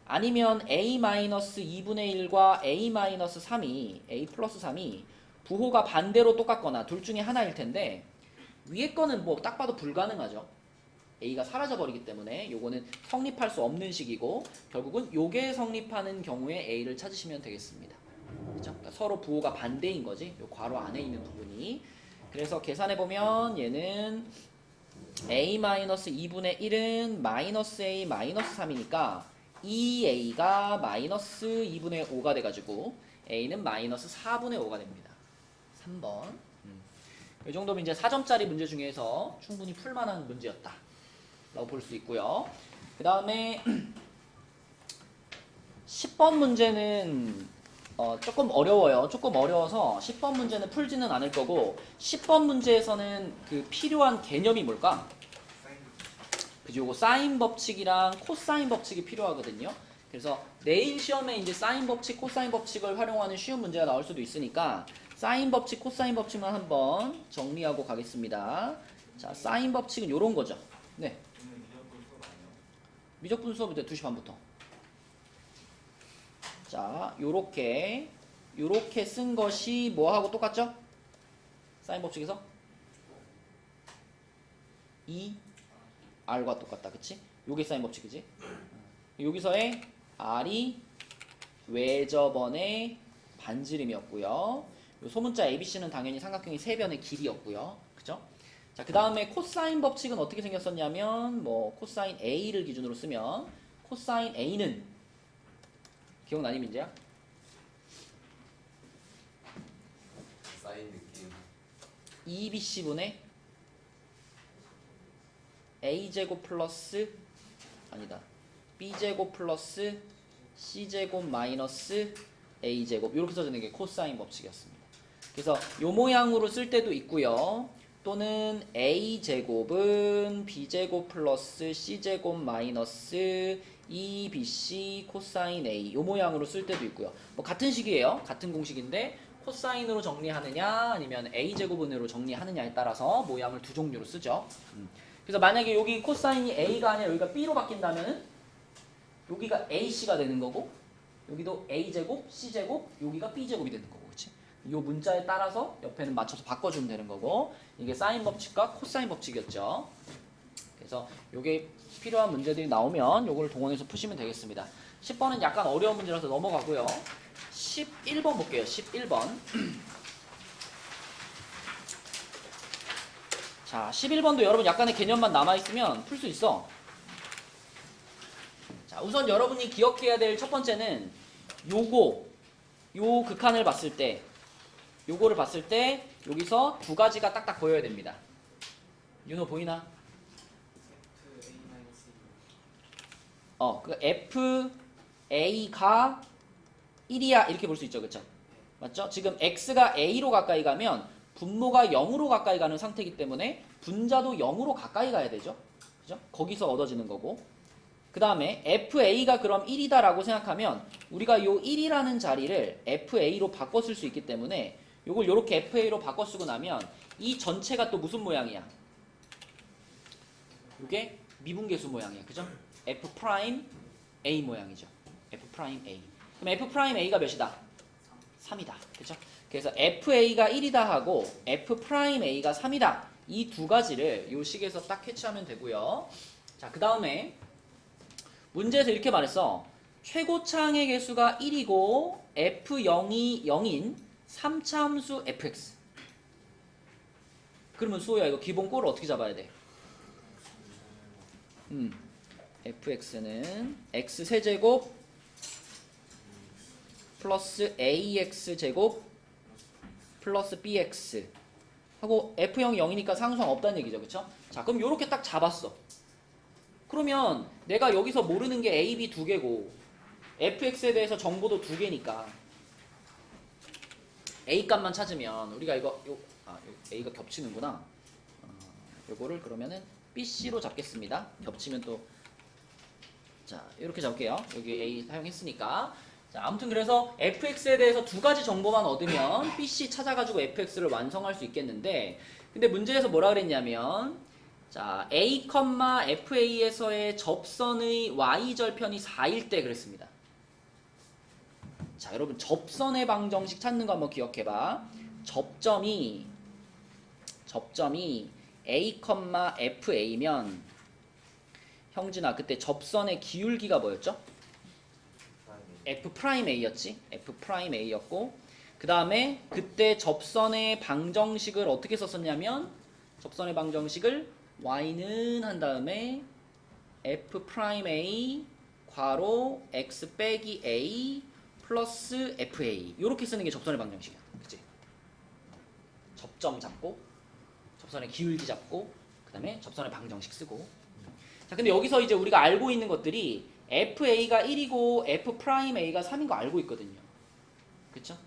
아니면 a-2분의 1과 a-3이 a 플러스 3이 부호가 반대로 똑같거나 둘 중에 하나일 텐데, 위에 거는 뭐 딱 봐도 불가능하죠. a가 사라져 버리기 때문에 요거는 성립할 수 없는 식이고, 결국은 요게 성립하는 경우에 a를 찾으시면 되겠습니다. 그렇죠? 그러니까 서로 부호가 반대인 거지. 요 괄호 안에 있는 부분이. 그래서 계산해보면 얘는 a-2분의 1은 마이너스 a 마이너스 3이니까 2a가 마이너스 2분의 5가 돼가지고 a는 마이너스 4분의 5가 됩니다. 3번. 이 정도면 이제 4점짜리 문제 중에서 충분히 풀만한 문제였다 라고 볼 수 있고요. 그 다음에 10번 문제는 조금 어려워요. 조금 어려워서 10번 문제는 풀지는 않을 거고 10번 문제에서는 그 필요한 개념이 뭘까? 그죠? 요거 사인 법칙이랑 코사인 법칙이 필요하거든요. 그래서 내일 시험에 이제 사인 법칙, 코사인 법칙을 활용하는 쉬운 문제가 나올 수도 있으니까 사인 법칙, 코사인 법칙만 한번 정리하고 가겠습니다. 자, 사인 법칙은 요런 거죠. 네. 미적분 수업 이제 2시 반부터. 자, 요렇게 쓴 것이 뭐하고 똑같죠? 사인 법칙에서 2R과 똑같다. 그치? 요게 사인 법칙이지? 여기서의 R이 외접원의 반지름이었고요. 요 소문자 ABC는 당연히 삼각형의 세변의 길이였고요. 그죠? 자, 그 다음에 코사인 법칙은 어떻게 생겼었냐면 뭐 코사인 A를 기준으로 쓰면 코사인 A는 기억나니 민재야? 사인 느낌. 2BC분의 A제곱 플러스 아니다 B제곱 플러스 C제곱 마이너스 A제곱 이렇게 써지는 게 코사인 법칙이었습니다. 그래서 요 모양으로 쓸 때도 있고요. 또는 A제곱은 B제곱 플러스 C제곱 마이너스 2BC 코사인 A 요 모양으로 쓸 때도 있고요. 뭐 같은 식이에요. 같은 공식인데 코사인으로 정리하느냐 아니면 A제곱은으로 정리하느냐에 따라서 모양을 두 종류로 쓰죠. 그래서 만약에 여기 코사인이 A가 아니라 여기가 B로 바뀐다면 여기가 AC가 되는 거고 여기도 A제곱, C제곱, 여기가 B제곱이 되는 거고 그치? 요 문자에 따라서 옆에는 맞춰서 바꿔주면 되는 거고 이게 사인 법칙과 코사인 법칙이었죠. 그래서 요게 필요한 문제들이 나오면 요걸 동원해서 푸시면 되겠습니다. 10번은 약간 어려운 문제라서 넘어가고요. 11번 볼게요. 11번. 자, 11번도 여러분 약간의 개념만 남아있으면 풀 수 있어. 자, 우선 여러분이 기억해야 될 첫 번째는 요 극한을 봤을 때 요거를 봤을 때 여기서 두 가지가 딱딱 보여야 됩니다. 윤호 보이나? 그 FA가 1이야 이렇게 볼 수 있죠. 그쵸? 맞죠? 지금 X가 A로 가까이 가면 분모가 0으로 가까이 가는 상태이기 때문에 분자도 0으로 가까이 가야 되죠. 그죠? 거기서 얻어지는 거고. 그 다음에 FA가 그럼 1이다 라고 생각하면 우리가 요 1이라는 자리를 FA로 바꿔 쓸 수 있기 때문에 요걸 요렇게 FA로 바꿔 쓰고 나면 이 전체가 또 무슨 모양이야? 요게 미분계수 모양이야. 그죠? F'A 모양이죠. F'A. 그럼 F'A가 몇이다? 3이다. 그죠? 그래서 FA가 1이다 하고 F'A가 3이다. 이 두 가지를 요 식에서 딱 캐치하면 되고요. 자, 그 다음에 문제에서 이렇게 말했어. 최고차항의 개수가 1이고 F0이 0인 3차 함수 fx. 그러면 수호야 이거 기본 꼴을 어떻게 잡아야 돼? fx는 x세제곱 플러스 ax제곱 플러스 bx 하고 f0이 0이니까 상수항 없다는 얘기죠. 그쵸? 자, 그럼 요렇게 딱 잡았어. 그러면 내가 여기서 모르는 게 a, b 두 개고 fx에 대해서 정보도 두 개니까 a 값만 찾으면 우리가 요 a가 겹치는구나. 요거를 그러면은 bc로 잡겠습니다. 겹치면 또 자, 이렇게 잡을게요. 여기 a 사용했으니까. 자, 아무튼 그래서 fx에 대해서 두 가지 정보만 얻으면 bc 찾아가지고 fx를 완성할 수 있겠는데 근데 문제에서 뭐라 그랬냐면 자, a, fa에서의 접선의 y절편이 4일 때 그랬습니다. 자, 여러분 접선의 방정식 찾는 거 한번 기억해봐. 접점이 a, fa면 형진아 그때 접선의 기울기가 뭐였죠? F'A였지? F'A였고 그 그 다음에 그때 접선의 방정식을 어떻게 썼었냐면 접선의 방정식을 y는 한 다음에 f'A 괄호 x 빼기 a 플러스 fa 이렇게 쓰는 게 접선의 방정식이야. 그치? 접점 잡고 접선의 기울기 잡고 그 다음에 접선의 방정식 쓰고. 자, 근데 여기서 이제 우리가 알고 있는 것들이 fa가 1이고 f'A가 3인 거 알고 있거든요. 그쵸?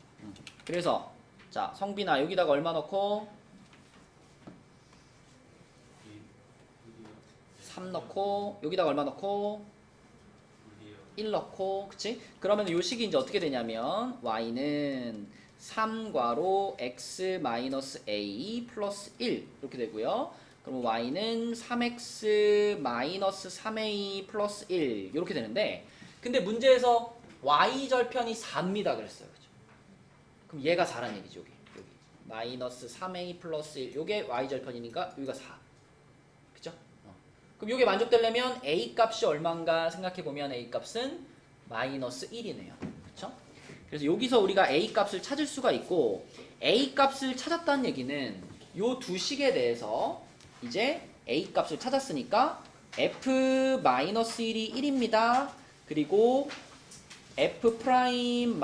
그래서 자, 성빈아 여기다가 얼마 넣고 3 넣고 여기다가 얼마 넣고 1 넣고, 그치? 그러면 요 식이 이제 어떻게 되냐면 y는 3괄호 x 마이너스 a 플러스 1 이렇게 되고요. 그럼 y는 3x 마이너스 3a 플러스 1 이렇게 되는데, 근데 문제에서 y 절편이 4입니다 그랬어요. 그죠? 그럼 얘가 4란 얘기죠. 여기 마이너스 3a 플러스 1 요게 y 절편이니까 여기가 4. 그죠? 그럼 요게 만족되려면 a 값이 얼마인가 생각해보면 a 값은 마이너스 1이네요. 그쵸? 그래서 여기서 우리가 a 값을 찾을 수가 있고, a 값을 찾았다는 얘기는 요 두 식에 대해서 이제 a 값을 찾았으니까 f-1이 1입니다. 그리고 f'-1이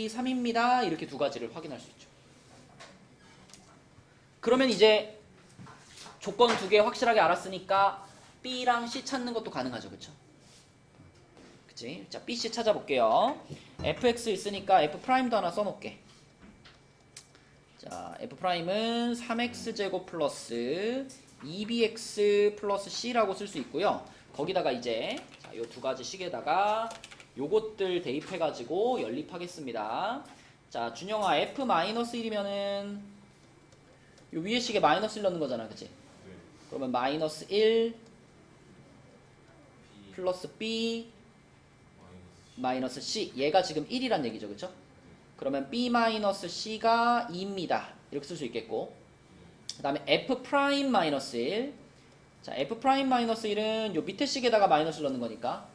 3입니다. 이렇게 두 가지를 확인할 수 있죠. 그러면 이제 조건 두 개 확실하게 알았으니까 B랑 C 찾는 것도 가능하죠. 그쵸? 그치? 자, B, C 찾아볼게요. fx 있으니까 f'도 하나 써놓을게. 자, f'은 3x제곱 플러스 2bx 플러스 c라고 쓸 수 있고요. 거기다가 이제 요 두 가지 식에다가 요것들 대입해가지고 연립하겠습니다. 자, 준영아 f-1이면은 요 위에 식에 마이너스 1 넣는 거잖아. 그치? 그러면 마이너스 1 플러스 b 마이너스 c, 얘가 지금 1이란 얘기죠. 그쵸? 그러면 b 마이너스 c가 2입니다. 이렇게 쓸 수 있겠고, 그 다음에 f' 마이너스 1. 자, f' 마이너스 1은 요 밑에 식에다가 마이너스를 넣는 거니까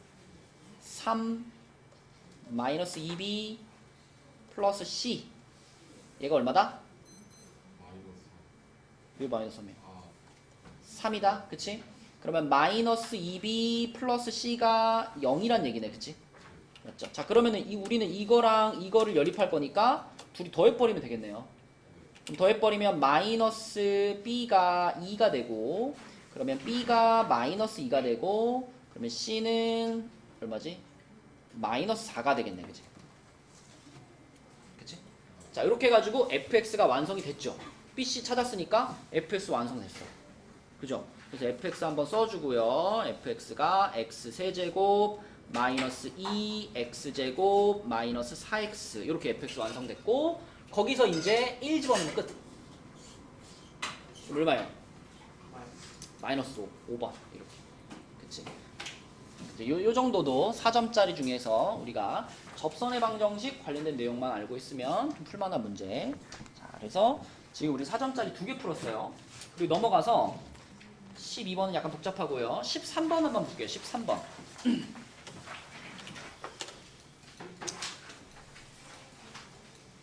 3 마이너스 2b 플러스 c, 얘가 얼마다? 왜 마이너스 3이야? 3이다. 그치? 그러면 마이너스 2b 플러스 c가 0이란 얘기네. 그치? 맞죠? 자, 그러면은 우리는 이거랑 이거를 연립할 거니까 둘이 더해버리면 되겠네요. 그럼 더해버리면 마이너스 b가 2가 되고, 그러면 b가 마이너스 2가 되고, 그러면 c는 얼마지? 마이너스 4가 되겠네. 그치? 그치? 자, 이렇게 해가지고 fx가 완성이 됐죠. bc 찾았으니까 fx 완성됐어. 그죠? 그래서 fx 한번 써주고요. fx가 x3제곱 마이너스 2x제곱 마이너스 4x 이렇게 fx 완성됐고, 거기서 이제 1 집어넣으면 끝. 얼마예요? 마이너스 5번 이렇게. 그치? 요 정도도 4점짜리 중에서 우리가 접선의 방정식 관련된 내용만 알고 있으면 좀 풀만한 문제. 자, 그래서 지금 우리 4점짜리 2개 풀었어요. 그리고 넘어가서 12번은 약간 복잡하고요. 13번 한번 볼게요. 13번.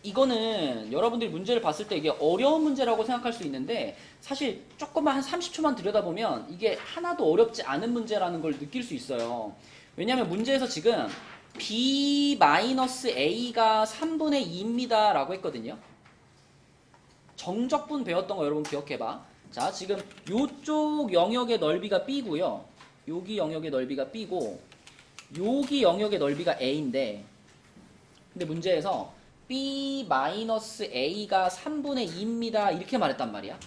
이거는 여러분들이 문제를 봤을 때 이게 어려운 문제라고 생각할 수 있는데, 사실 조금만 한 30초만 들여다보면 이게 하나도 어렵지 않은 문제라는 걸 느낄 수 있어요. 왜냐하면 문제에서 지금 b-a가 3분의 2입니다 라고 했거든요. 정적분 배웠던 거 여러분 기억해봐. 자, 지금 요쪽 영역의 넓이가 b고요. 여기 영역의 넓이가 b고, 여기 영역의 넓이가 a인데, 근데 문제에서 b-a가 3분의 2입니다 이렇게 말했단 말이야.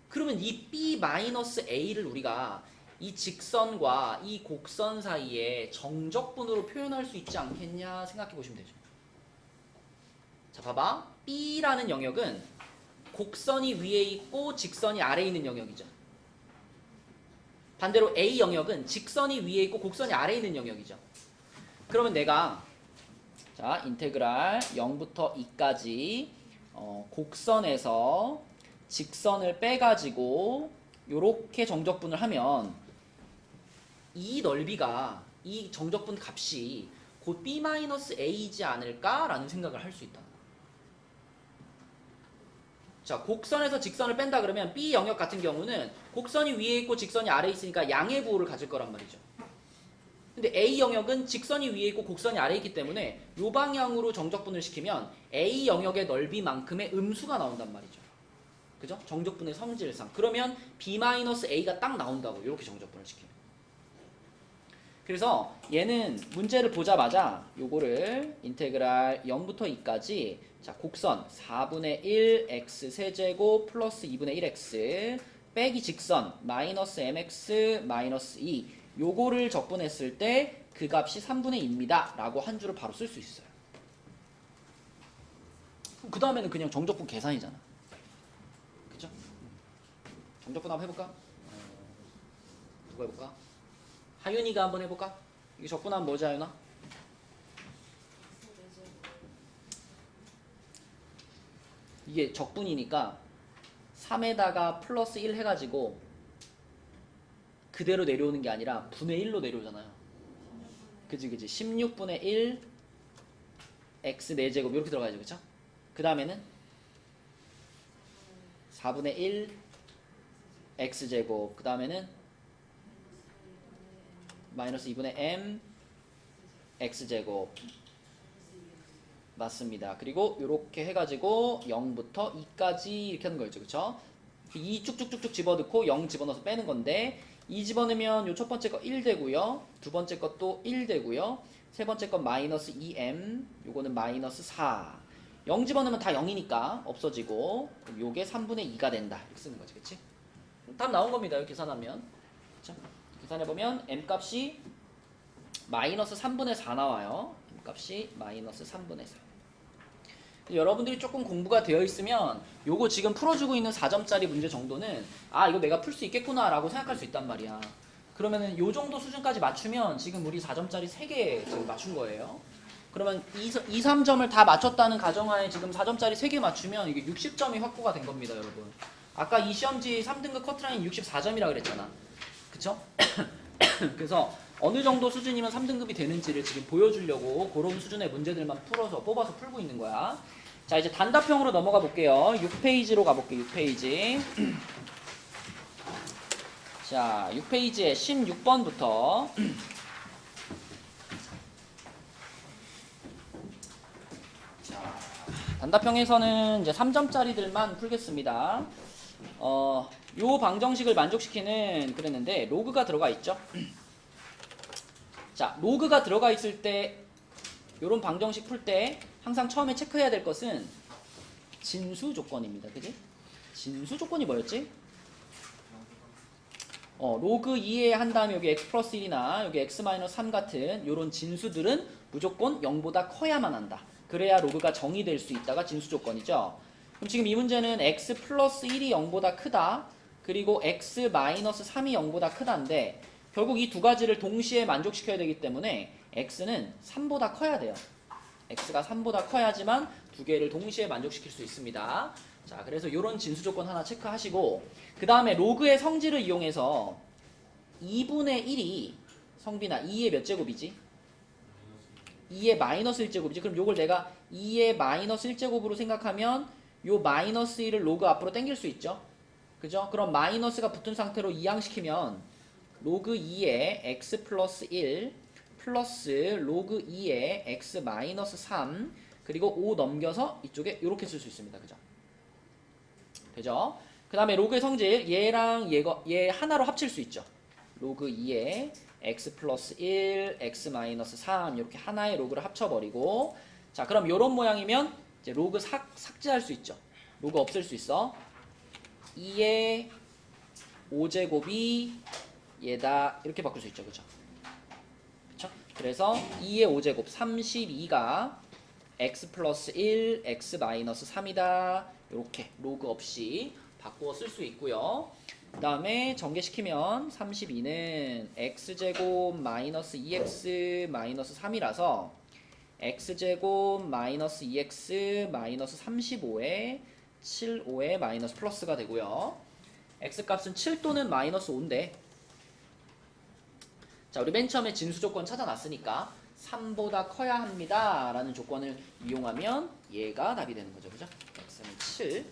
그러면 이 b-a를 우리가 이 직선과 이 곡선 사이에 정적분으로 표현할 수 있지 않겠냐 생각해 보시면 되죠. 자, 봐봐. b라는 영역은 곡선이 위에 있고 직선이 아래에 있는 영역이죠. 반대로 a 영역은 직선이 위에 있고 곡선이 아래에 있는 영역이죠. 그러면 내가 자, 인테그랄 0부터 2까지 곡선에서 직선을 빼가지고 요렇게 정적분을 하면 이 넓이가, 이 정적분 값이 곧 b-a이지 않을까라는 생각을 할 수 있다. 자, 곡선에서 직선을 뺀다 그러면 B 영역 같은 경우는 곡선이 위에 있고 직선이 아래에 있으니까 양의 부호를 가질 거란 말이죠. 근데 A 영역은 직선이 위에 있고 곡선이 아래에 있기 때문에 이 방향으로 정적분을 시키면 A 영역의 넓이만큼의 음수가 나온단 말이죠. 그죠? 정적분의 성질상. 그러면 B-A가 딱 나온다고, 이렇게 정적분을 시키면. 그래서 얘는 문제를 보자마자 요거를 인테그랄 0부터 2까지 자, 곡선 4분의 1 x 세제곱 플러스 2분의 1 x 빼기 직선 마이너스 mx 마이너스 2 요거를 적분했을 때 그 값이 3분의 2입니다 라고 한 줄을 바로 쓸 수 있어요. 그 다음에는 그냥 정적분 계산이잖아. 그쵸? 정적분 한번 해볼까? 누가 해볼까? 하윤이가 한번 해볼까? 이게 적분하면 뭐지, 하윤아? 이게 적분이니까 3에다가 플러스 1 해가지고 그대로 내려오는 게 아니라 분의 1로 내려오잖아요. 그치 16분의 1 x 4제곱 이렇게 들어가야죠. 그쵸? 그 다음에는 4분의 1 x제곱 그 다음에는 마이너스 2분의 m x제곱 맞습니다. 그리고 이렇게 해가지고 0부터 2까지 이렇게 하는 거였죠. 그쵸? 2 쭉쭉쭉쭉 집어넣고 0 집어넣어서 빼는 건데 2 집어넣으면 요 첫 번째 거 1 되고요. 두 번째 것도 1 되고요. 세 번째 건 마이너스 2m 요거는 마이너스 4 0 집어넣으면 다 0이니까 없어지고 그럼 요게 3분의 2가 된다. 이렇게 쓰는 거지. 그치? 답 나온 겁니다. 이렇게 계산하면. 자, 계산해보면 m값이 마이너스 3분의 4 나와요. m값이 마이너스 3분의 4. 여러분들이 조금 공부가 되어 있으면 요거 지금 풀어주고 있는 4점짜리 문제 정도는 아 이거 내가 풀 수 있겠구나 라고 생각할 수 있단 말이야. 그러면은 요 정도 수준까지 맞추면 지금 우리 4점짜리 3개 지금 맞춘 거예요. 그러면 2, 3점을 다 맞췄다는 가정하에 지금 4점짜리 3개 맞추면 이게 60점이 확보가 된 겁니다, 여러분. 아까 이 시험지 3등급 커트라인 64점이라 그랬잖아. 그쵸? 그래서 어느 정도 수준이면 3등급이 되는지를 지금 보여주려고 그런 수준의 문제들만 풀어서 뽑아서 풀고 있는 거야. 자, 이제 단답형으로 넘어가 볼게요. 6페이지로 가볼게요. 6페이지. 자, 6페이지에 16번부터 자, 단답형에서는 이제 3점짜리들만 풀겠습니다. 요 방정식을 만족시키는 그랬는데 로그가 들어가 있죠. 자, 로그가 들어가 있을 때 요런 방정식 풀 때 항상 처음에 체크해야 될 것은 진수 조건입니다. 그지? 진수 조건이 뭐였지? 로그 2에 한 다음에 여기 x 플러스 1이나 여기 x 마이너스 3 같은 요런 진수들은 무조건 0보다 커야만 한다. 그래야 로그가 정의될 수 있다가 진수 조건이죠. 그럼 지금 이 문제는 x 플러스 1이 0보다 크다. 그리고 x 마이너스 3이 0보다 크다인데 결국 이 두 가지를 동시에 만족시켜야 되기 때문에 x는 3보다 커야 돼요. x가 3보다 커야지만 두 개를 동시에 만족시킬 수 있습니다. 자, 그래서 이런 진수 조건 하나 체크하시고 그 다음에 로그의 성질을 이용해서 2분의 1이 성빈아 2의 몇 제곱이지? 2의 마이너스 1제곱이지. 그럼 요걸 내가 2의 마이너스 1제곱으로 생각하면 요 마이너스 1을 로그 앞으로 당길 수 있죠. 그죠? 그럼 마이너스가 붙은 상태로 이항시키면 로그 2의 x 플러스 1 플러스 로그 2의 x 마이너스 3 그리고 5 넘겨서 이쪽에 이렇게 쓸 수 있습니다. 그죠? 되죠? 그 다음에 로그의 성질 얘랑 얘 하나로 합칠 수 있죠. 로그 2의 x 플러스 1 x 마이너스 3 이렇게 하나의 로그를 합쳐버리고 자 그럼 요런 모양이면 이제 로그 삭제할 수 있죠. 로그 없앨 수 있어. 2의 5제곱이 얘다 이렇게 바꿀 수 있죠. 그쵸? 그쵸? 그래서 2의 5제곱 32가 x 플러스 1 x 마이너스 3이다. 이렇게 로그 없이 바꾸어 쓸 수 있고요. 그 다음에 전개시키면 32는 x제곱 마이너스 2x 마이너스 3이라서 x제곱 마이너스 2x 마이너스 35에 7, 5에 마이너스 플러스가 되고요. x값은 7 또는 마이너스 5인데 자 우리 맨 처음에 진수 조건 찾아놨으니까 3보다 커야 합니다 라는 조건을 이용하면 얘가 답이 되는 거죠. 그죠? x는 7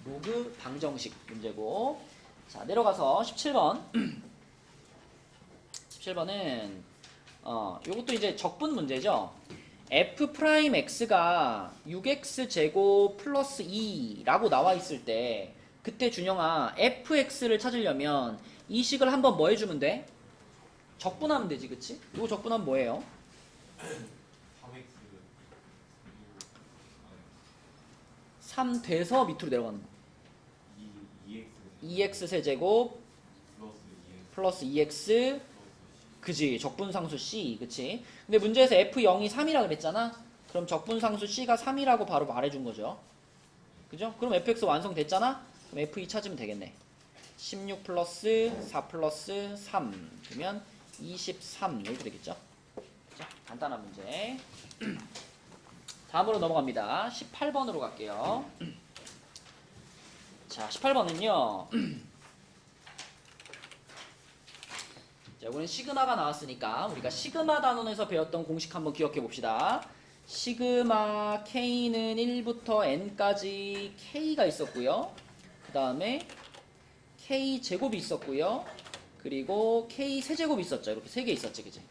로그 방정식 문제고. 자, 내려가서 17번 17번은 요것도 이제 적분 문제죠. f 프라임 x가 6x 제곱 플러스 2라고 나와 있을 때, 그때 준영아 fx를 찾으려면 이 식을 한번 뭐 해주면 돼? 적분하면 되지, 그치? 이거 적분하면 뭐예요? 3x 3 돼서 밑으로 내려가는 거. 2x 2x 세제곱 플러스 2x 플러스 2x, 그지? 적분상수 c, 그치? 근데 문제에서 f0이 3이라 그랬잖아? 그럼 적분상수 c가 3이라고 바로 말해준 거죠. 그죠? 그럼 fx 완성됐잖아? 그럼 f2 찾으면 되겠네. 16 플러스 4 플러스 3 그러면 23 이렇게 되겠죠? 자, 간단한 문제. 다음으로 넘어갑니다. 18번으로 갈게요. 자, 18번은요. 자, 이번엔 시그마가 나왔으니까 우리가 시그마 단원에서 배웠던 공식 한번 기억해 봅시다. 시그마 K는 1부터 N까지 K가 있었고요. 그 다음에 K 제곱이 있었고요. 그리고 K 세제곱이 있었죠. 이렇게 세 개 있었지, 그지?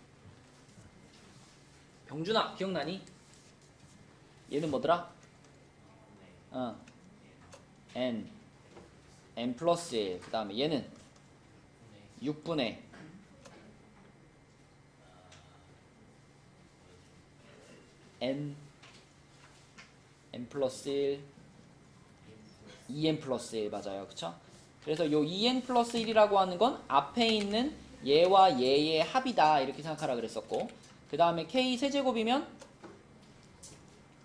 병준아, 기억나니? 얘는 뭐더라? N 플러스 1. 그 다음에 얘는 6분의 N 플러스 1 2N 플러스 1 맞아요. 그쵸? 그래서 요 2N 플러스 1이라고 하는 건 앞에 있는 얘와 얘의 합이다 이렇게 생각하라 그랬었고, 그 다음에 K 세제곱이면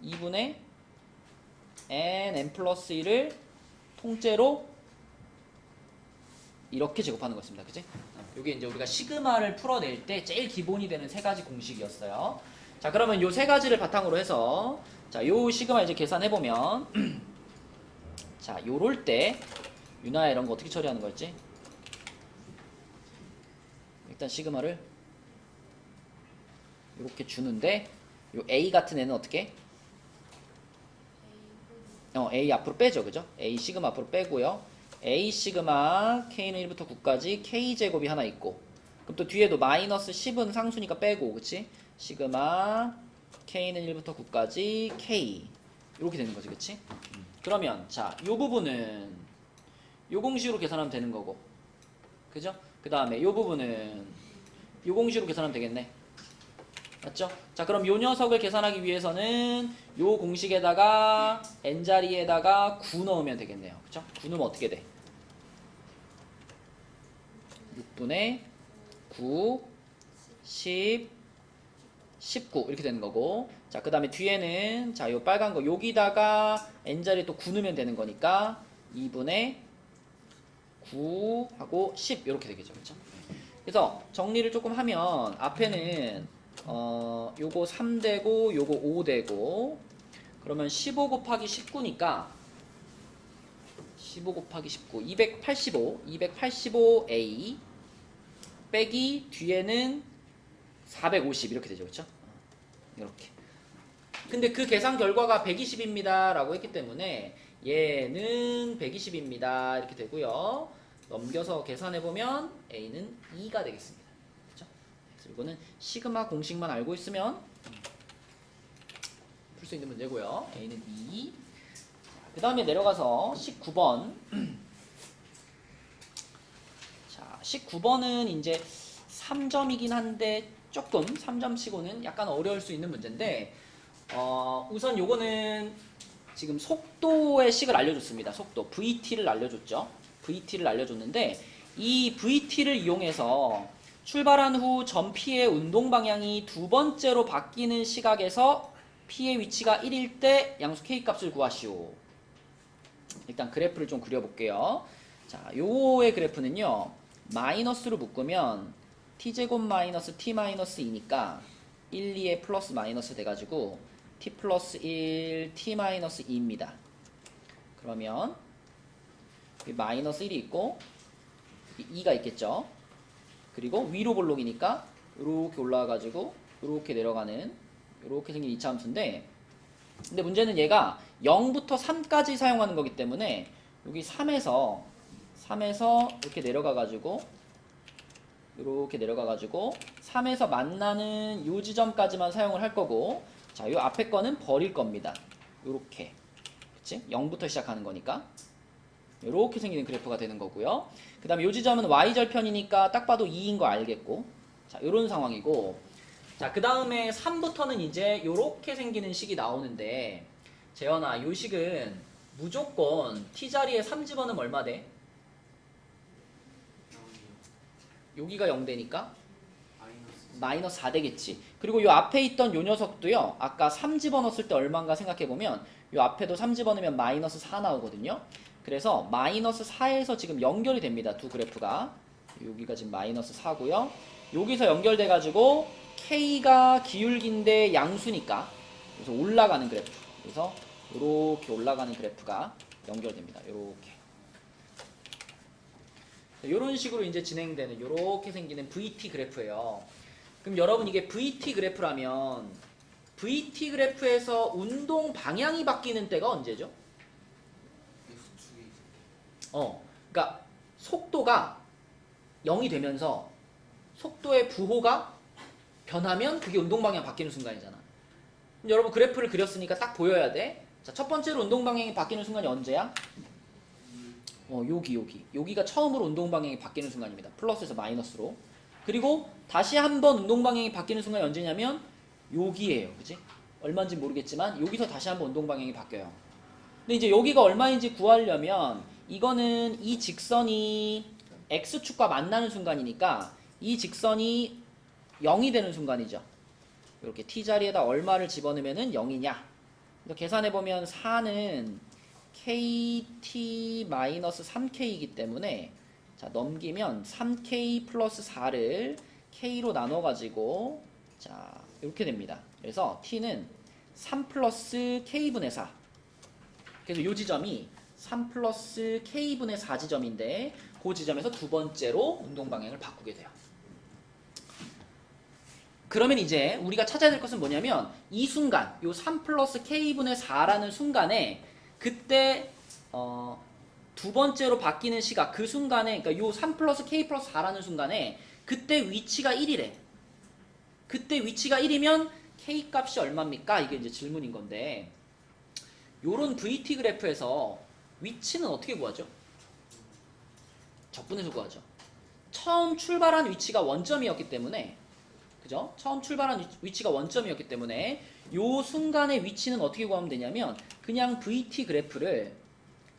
2분의 N 플러스 1을 통째로 이렇게 제곱하는 거였습니다. 그치? 요게 이제 우리가 시그마를 풀어낼 때 제일 기본이 되는 세 가지 공식이었어요. 자, 그러면 요 세 가지를 바탕으로 해서 자, 요 시그마 이제 계산해보면 자, 요럴 때 유나야 이런 거 어떻게 처리하는 거였지? 일단 시그마를 이렇게 주는데 요 A 같은 애는 어떻게? A 앞으로 빼죠. 그죠? A 시그마 앞으로 빼고요. A 시그마 K는 1부터 9까지 K 제곱이 하나 있고, 그럼 또 뒤에도 마이너스 10은 상수니까 빼고, 그치? 시그마 K는 1부터 9까지 K 이렇게 되는 거지, 그치? 그러면 자, 요 부분은 요 공식으로 계산하면 되는 거고, 그죠? 그 다음에 요 부분은 요 공식으로 계산하면 되겠네. 맞죠? 자, 그럼 요 녀석을 계산하기 위해서는 요 공식에다가 n자리에다가 9 넣으면 되겠네요. 그쵸? 9 넣으면 어떻게 돼? 6분의 9, 10, 19 이렇게 되는 거고, 자, 그 다음에 뒤에는 자, 요 빨간 거 여기다가 n자리 또 9 넣으면 되는 거니까 2분의 9 하고 10 이렇게 되겠죠. 그쵸? 그래서 정리를 조금 하면 앞에는 요거 3되고 요거 5되고, 그러면 15 곱하기 19니까 15 곱하기 19 285A 빼기 뒤에는 450 이렇게 되죠. 그쵸? 이렇게. 근데 그 계산 결과가 120입니다 라고 했기 때문에 얘는 120입니다 이렇게 되고요. 넘겨서 계산해보면 A는 2가 되겠습니다. 그쵸? 그래서 이거는 시그마 공식만 알고 있으면 풀 수 있는 문제고요. A는 2. 그 다음에 내려가서 19번. 자, 19번은 이제 3점이긴 한데 조금 3점 치고는 약간 어려울 수 있는 문제인데, 우선 요거는 지금 속도의 식을 알려줬습니다. 속도 VT를 알려줬죠. VT를 알려줬는데 이 VT를 이용해서 출발한 후 전 P의 운동 방향이 두 번째로 바뀌는 시각에서 P의 위치가 1일 때 양수 K 값을 구하시오. 일단 그래프를 좀 그려볼게요. 자, 요의 그래프는요, 마이너스로 묶으면 T제곱 마이너스 T 마이너스 2니까 1, 2에 플러스 마이너스 돼가지고 T 플러스 1, T 마이너스 2입니다. 그러면 여기 마이너스 1이 있고 2가 있겠죠. 그리고 위로 볼록이니까 이렇게 올라와가지고 이렇게 내려가는 이렇게 생긴 이차함수인데, 근데 문제는 얘가 0부터 3까지 사용하는 거기 때문에 여기 3에서 이렇게 내려가가지고 3에서 만나는 요 지점까지만 사용을 할 거고, 자, 요 앞에 거는 버릴 겁니다. 요렇게. 그치? 0부터 시작하는 거니까. 요렇게 생기는 그래프가 되는 거고요. 그 다음에 요 지점은 y절편이니까 딱 봐도 2인 거 알겠고. 자, 요런 상황이고. 자, 그 다음에 3부터는 이제 요렇게 생기는 식이 나오는데, 재현아, 요 식은 무조건 t자리에 3 집어넣으면 얼마 돼? 여기가 0 되니까 마이너스 4 되겠지. 그리고 요 앞에 있던 요 녀석도요, 아까 3 집어넣었을 때 얼마인가 생각해보면 요 앞에도 3 집어넣으면 마이너스 4 나오거든요. 그래서 마이너스 4에서 지금 연결이 됩니다. 두 그래프가. 여기가 지금 마이너스 4고요. 여기서 연결돼가지고 K가 기울기인데 양수니까 그래서 올라가는 그래프. 그래서 이렇게 올라가는 그래프가 연결됩니다. 이렇게. 이런 식으로 이제 진행되는 이렇게 생기는 VT 그래프예요. 그럼 여러분 이게 VT 그래프라면 VT 그래프에서 운동 방향이 바뀌는 때가 언제죠? 그러니까 속도가 0이 되면서 속도의 부호가 변하면 그게 운동 방향이 바뀌는 순간이잖아. 그럼 여러분 그래프를 그렸으니까 딱 보여야 돼. 자, 첫 번째로 운동 방향이 바뀌는 순간이 언제야? 여기가 처음으로 운동 방향이 바뀌는 순간입니다. 플러스에서 마이너스로. 그리고 다시 한번 운동 방향이 바뀌는 순간이 언제냐면 여기예요. 그치? 얼마인지 모르겠지만 여기서 다시 한번 운동 방향이 바뀌어요. 근데 이제 여기가 얼마인지 구하려면 이거는 이 직선이 x축과 만나는 순간이니까 이 직선이 0이 되는 순간이죠. 이렇게 t자리에다 얼마를 집어넣으면 0이냐. 그래서 계산해보면 4는 kt-3k이기 때문에, 자, 넘기면 3k 플러스 4를 k로 나눠가지고, 자, 이렇게 됩니다. 그래서 t는 3 플러스 k분의 4. 그래서 이 지점이 3 플러스 k분의 4 지점인데 그 지점에서 두 번째로 운동 방향을 바꾸게 돼요. 그러면 이제 우리가 찾아야 될 것은 뭐냐면 이 순간, 요 3 플러스 k분의 4라는 순간에 그때 두 번째로 바뀌는 시각, 그 순간에, 그러니까 요 3 플러스 k 플러스 4라는 순간에 그때 위치가 1이래. 그때 위치가 1이면 k 값이 얼마입니까? 이게 이제 질문인 건데, 요런 VT 그래프에서 위치는 어떻게 구하죠? 적분해서 구하죠. 처음 출발한 위치가 원점이었기 때문에, 그죠? 처음 출발한 위치가 원점이었기 때문에 요 순간의 위치는 어떻게 구하면 되냐면 그냥 VT 그래프를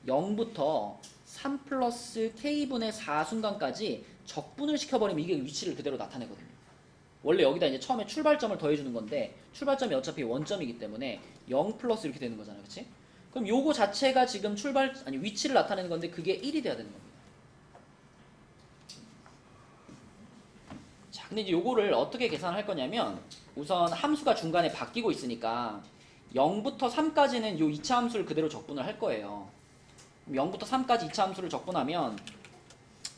0부터 3 플러스 k분의 4 순간까지 적분을 시켜버리면 이게 위치를 그대로 나타내거든요. 원래 여기다 이제 처음에 출발점을 더해주는 건데 출발점이 어차피 원점이기 때문에 0 플러스 이렇게 되는 거잖아요. 그치? 그럼 요거 자체가 지금 위치를 나타내는 건데 그게 1이 돼야 되는 겁니다. 자, 근데 이제 요거를 어떻게 계산할 거냐면 우선 함수가 중간에 바뀌고 있으니까 0부터 3까지는 요 2차 함수를 그대로 적분을 할 거예요. 0부터 3까지 2차 함수를 적분하면,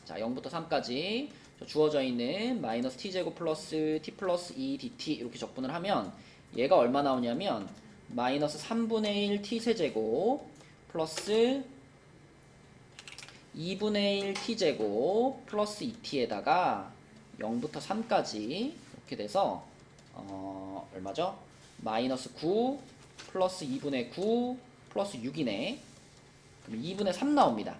자, 0부터 3까지 주어져 있는 마이너스 t제곱 플러스 t 플러스 2 dt 이렇게 적분을 하면 얘가 얼마 나오냐면 마이너스 3분의 1 t 세제곱 플러스 2분의 1 t제곱 플러스 2t에다가 0부터 3까지 이렇게 돼서 얼마죠? 마이너스 9 플러스 2분의 9 플러스 6이네. 그럼 2분의 3 나옵니다.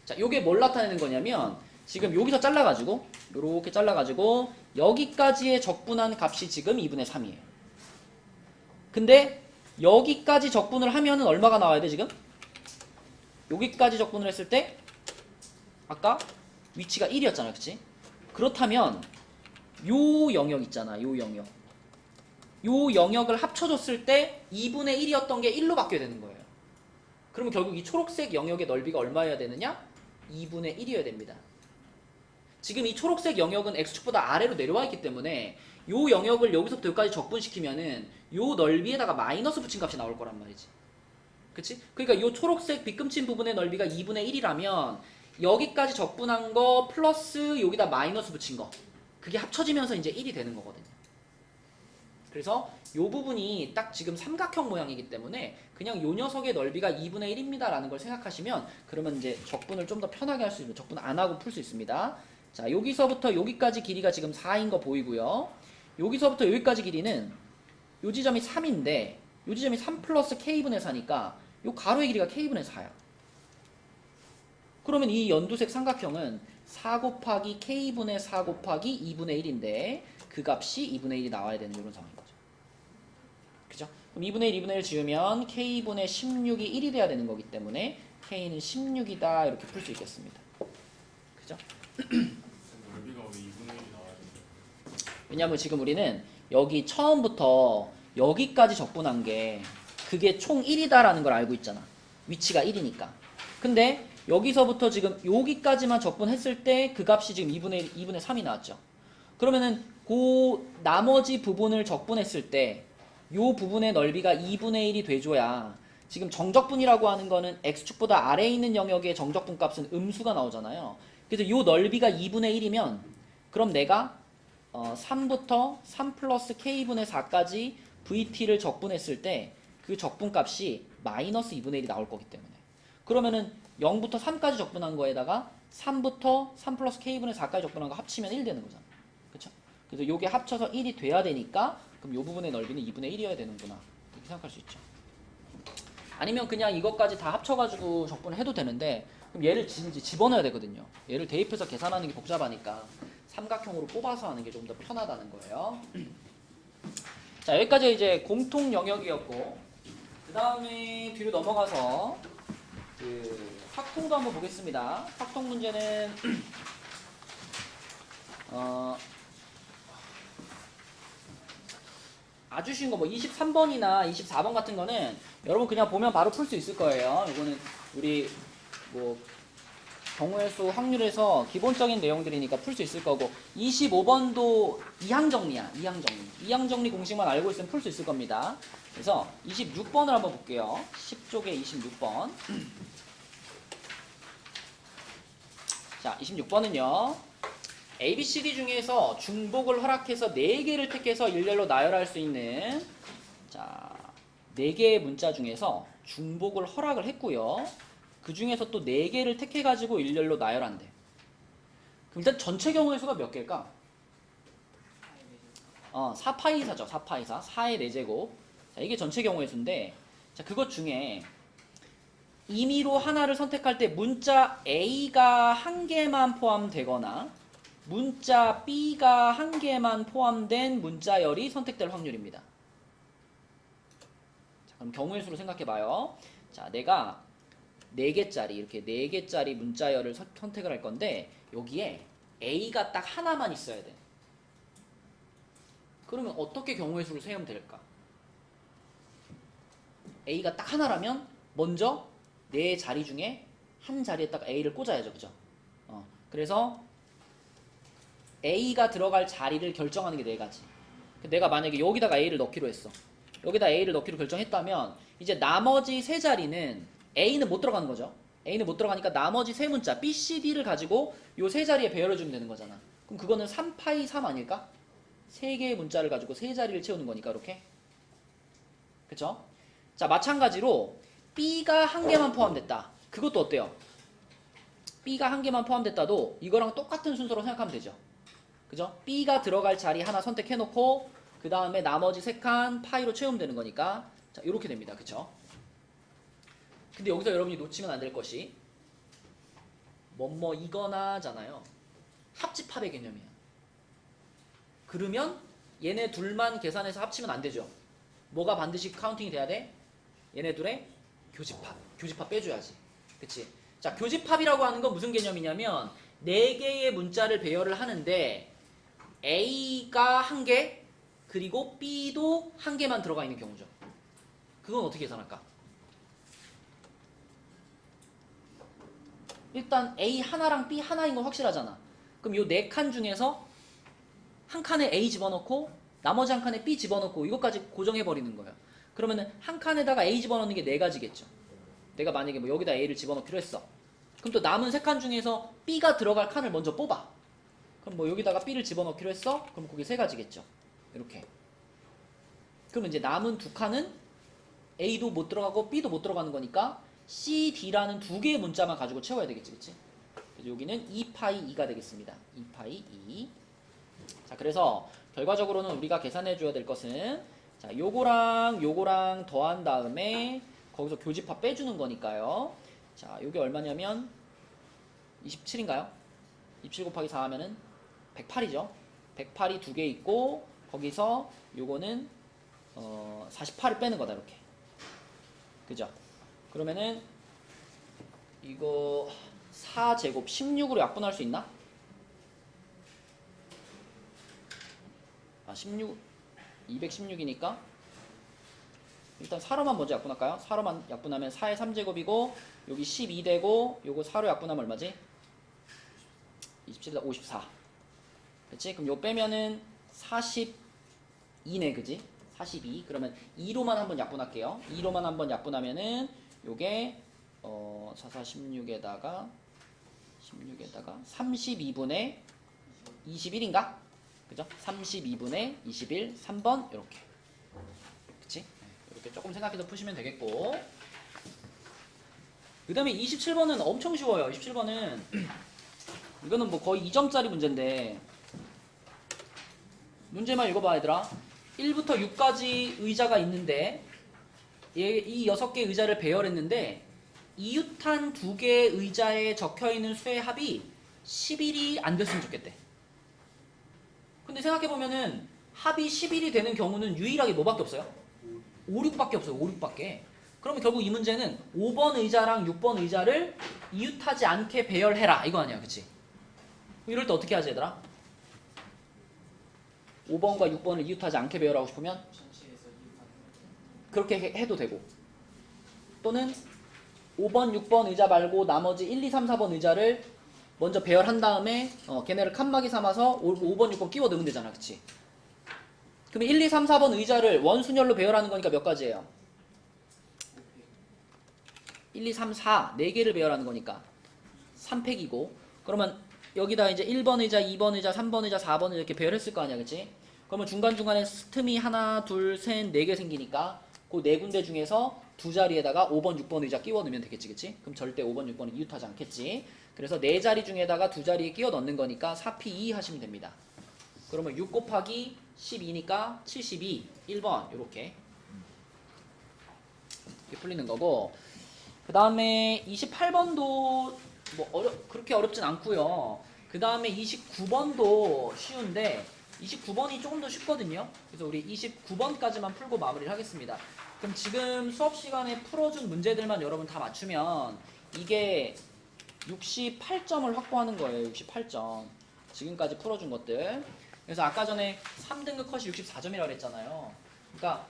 자, 요게 뭘 나타내는 거냐면 지금 여기서 잘라가지고 요렇게 잘라가지고 여기까지의 적분한 값이 지금 2분의 3이에요. 근데 여기까지 적분을 하면은 얼마가 나와야 돼 지금? 여기까지 적분을 했을 때 아까 위치가 1이었잖아. 그치? 그렇다면 요 영역 있잖아. 요 영역. 요 영역을 합쳐줬을 때 2분의 1이었던 게 1로 바뀌어야 되는 거예요. 그러면 결국 이 초록색 영역의 넓이가 얼마여야 되느냐? 2분의 1이어야 됩니다. 지금 이 초록색 영역은 x축보다 아래로 내려와 있기 때문에 요 영역을 여기서부터 여기까지 적분시키면은 요 넓이에다가 마이너스 붙인 값이 나올 거란 말이지. 그치? 그러니까 요 초록색 빗금친 부분의 넓이가 2분의 1이라면 여기까지 적분한 거 플러스 여기다 마이너스 붙인 거, 그게 합쳐지면서 이제 1이 되는 거거든요. 그래서 이 부분이 딱 지금 삼각형 모양이기 때문에 그냥 요 녀석의 넓이가 2분의 1입니다 라는 걸 생각하시면 그러면 이제 적분을 좀 더 편하게 할 수 있는, 적분 안 하고 풀 수 있습니다. 자, 여기서부터 여기까지 길이가 지금 4인 거 보이고요. 여기서부터 여기까지 길이는 요 지점이 3인데 요 지점이 3 플러스 k분의 4니까 요 가로의 길이가 k분의 4야. 그러면 이 연두색 삼각형은 4 곱하기 k분의 4 곱하기 2분의 1인데 그 값이 2분의 1이 나와야 되는 이런 상황인 거죠. 그죠? 그럼 2분의 1, 2분의 1 지우면 k분의 16이 1이 돼야 되는 거기 때문에 k는 16이다 이렇게 풀 수 있겠습니다. 그죠? 넓이가 왜 2분의 1이 나와야 돼? 왜냐면 지금 우리는 여기 처음부터 여기까지 적분한 게 그게 총 1이다라는 걸 알고 있잖아. 위치가 1이니까. 근데 여기서부터 지금 여기까지만 적분했을 때 그 값이 지금 2분의 3이 나왔죠. 그러면은 그 나머지 부분을 적분했을 때 요 부분의 넓이가 2분의 1이 돼줘야 지금 정적분이라고 하는 거는 x축보다 아래에 있는 영역의 정적분 값은 음수가 나오잖아요. 그래서 요 넓이가 2분의 1이면 그럼 내가 3부터 3 플러스 k분의 4까지 vt를 적분했을 때 그 적분 값이 마이너스 2분의 1이 나올 거기 때문에 그러면은 0부터 3까지 적분한 거에다가 3부터 3 플러스 k분의 4까지 적분한 거 합치면 1 되는 거잖아. 그쵸? 그래서 요게 합쳐서 1이 돼야 되니까 그럼 요 부분의 넓이는 2분의 1이어야 되는구나. 이렇게 생각할 수 있죠. 아니면 그냥 이것까지 다 합쳐가지고 적분을 해도 되는데 그럼 얘를 이제 집어넣어야 되거든요. 얘를 대입해서 계산하는 게 복잡하니까 삼각형으로 뽑아서 하는 게 좀 더 편하다는 거예요. 자, 여기까지 이제 공통 영역이었고 그 다음에 뒤로 넘어가서 그 확통도 한번 보겠습니다. 확통 문제는 아주 쉬운 거 뭐 23번이나 24번 같은 거는 여러분 그냥 보면 바로 풀 수 있을 거예요. 이거는 우리 뭐 경우의 수 확률에서 기본적인 내용들이니까 풀 수 있을 거고 25번도 이항정리야. 이항정리 공식만 알고 있으면 풀 수 있을 겁니다. 그래서 26번을 한번 볼게요. 10쪽에 26번. 자, 26번은요. ABCD 중에서 중복을 허락해서 4개를 택해서 일렬로 나열할 수 있는 자, 4개의 문자 중에서 중복을 허락을 했고요. 그 중에서 또 4개를 택해가지고 일렬로 나열한대. 그럼 일단 전체 경우의 수가 몇 개일까? 4파이사죠. 4파이사. 4의 4제곱. 자, 이게 전체 경우의 수인데 자, 그것 중에 임의로 하나를 선택할 때 문자 A가 한 개만 포함되거나 문자 B가 한 개만 포함된 문자열이 선택될 확률입니다. 자, 그럼 경우의 수로 생각해봐요. 자, 내가 4개짜리 이렇게 4개짜리 문자열을 선택을 할 건데 여기에 A가 딱 하나만 있어야 돼. 그러면 어떻게 경우의 수를 세우면 될까? A가 딱 하나라면 먼저 4자리 중에 한 자리에다가 A를 꽂아야죠. 그죠? 그래서 A가 들어갈 자리를 결정하는 게 4가지. 내가 만약에 여기다가 A를 넣기로 했어. 여기다 A를 넣기로 결정했다면 이제 나머지 3자리는 A는 못 들어가는 거죠. A는 못 들어가니까 나머지 3문자 B, C, D를 가지고 요 3자리에 배열해주면 되는 거잖아. 그럼 그거는 3파이 3 아닐까? 3개의 문자를 가지고 3자리를 채우는 거니까 이렇게. 그쵸? 자, 마찬가지로 B가 한 개만 포함됐다. 그것도 어때요? B가 한 개만 포함됐다도 이거랑 똑같은 순서로 생각하면 되죠. 그죠? B가 들어갈 자리 하나 선택해놓고 그 다음에 나머지 3칸 파이로 채우면 되는 거니까 자, 이렇게 됩니다. 그쵸? 근데 여기서 여러분이 놓치면 안 될 것이 뭐뭐이거나 잖아요. 합집합의 개념이야. 그러면 얘네 둘만 계산해서 합치면 안 되죠. 뭐가 반드시 카운팅이 돼야 돼? 얘네 둘의 교집합. 교집합 빼줘야지. 그치? 자, 교집합이라고 하는 건 무슨 개념이냐면 4개의 문자를 배열을 하는데 A가 1개 그리고 B도 1개만 들어가 있는 경우죠. 그건 어떻게 계산할까? 일단 A 하나랑 B 하나인 건 확실하잖아. 그럼 요 4칸 중에서 한 칸에 A 집어넣고 나머지 한 칸에 B 집어넣고 이것까지 고정해버리는 거예요. 그러면은 한 칸에다가 A 집어넣는 게 4가지겠죠. 내가 만약에 뭐 여기다 A를 집어넣기로 했어. 그럼 또 남은 3칸 중에서 B가 들어갈 칸을 먼저 뽑아. 그럼 뭐 여기다가 B를 집어넣기로 했어? 그럼 거기 세 가지겠죠. 이렇게. 그러면 이제 남은 두 칸은 A도 못 들어가고 B도 못 들어가는 거니까 C, D라는 두 개의 문자만 가지고 채워야 되겠지, 그치? 그래서 여기는 2파이 2가 되겠습니다. 2파이 2. 자, 그래서 결과적으로는 우리가 계산해 줘야 될 것은 자, 요거랑 더한 다음에 거기서 교집합 빼주는 거니까요. 자, 요게 얼마냐면 27인가요? 27 곱하기 4 하면은 108이죠. 108이 두 개 있고 거기서 요거는 48을 빼는 거다 이렇게. 그죠? 그러면은 이거 4제곱 16으로 약분할 수 있나? 아 16 216이니까 일단 4로만 먼저 약분할까요? 4로만 약분하면 4의 3제곱이고 여기 12되고 요거 4로 약분하면 얼마지? 27에다 54. 그치? 그럼 요 빼면은 42네 그지? 42. 그러면 2로만 한번 약분할게요. 2로만 한번 약분하면은 요게 4, 16에다가 32분의 21인가? 그죠? 32분의 21 3번 이렇게. 그치? 이렇게 조금 생각해서 푸시면 되겠고. 그 다음에 27번은 엄청 쉬워요. 27번은 이거는 뭐 거의 2점짜리 문제인데 문제만 읽어봐 얘들아. 1부터 6까지 의자가 있는데 이 6개의 의자를 배열했는데 이웃한 2개의 의자에 적혀있는 수의 합이 11이 안 됐으면 좋겠대. 근데 생각해보면은 합이 11이 되는 경우는 유일하게 뭐밖에 없어요? 5, 6밖에 없어요. 5, 6밖에. 그러면 결국 이 문제는 5번 의자랑 6번 의자를 이웃하지 않게 배열해라 이거 아니야, 그치? 이럴 때 어떻게 하지 얘들아? 5번과 6번을 이웃하지 않게 배열하고 싶으면 그렇게 해도 되고, 또는 5번, 6번 의자 말고 나머지 1, 2, 3, 4번 의자를 먼저 배열한 다음에 걔네를 칸막이 삼아서 5번, 6번 끼워 넣으면 되잖아, 그치? 그러면 1, 2, 3, 4번 의자를 원순열로 배열하는 거니까 몇 가지예요? 1, 2, 3, 4 4개를 배열하는 거니까 3팩이고, 그러면 여기다 이제 1번 의자, 2번 의자, 3번 의자, 4번 의자 이렇게 배열했을 거 아니야, 그치? 그러면 중간중간에 틈이 하나, 둘, 셋, 4개 생기니까 그 4군데 중에서 두 자리에다가 5번, 6번 의자 끼워 넣으면 되겠지, 그치? 그럼 절대 5번, 6번은 이웃하지 않겠지? 그래서 4자리 중에다가 두 자리에 끼워 넣는 거니까 4P2 하시면 됩니다. 그러면 6 곱하기 12니까 72, 1번 이렇게 풀리는 거고, 그 다음에 28번도 뭐 그렇게 어렵진 않고요. 그 다음에 29번도 쉬운데 29번이 조금 더 쉽거든요. 그래서 우리 29번까지만 풀고 마무리를 하겠습니다. 그럼 지금 수업 시간에 풀어준 문제들만 여러분 다 맞추면 이게 68점을 확보하는 거예요. 68점. 지금까지 풀어준 것들. 그래서 아까 전에 3등급 컷이 64점이라고 그랬잖아요. 그러니까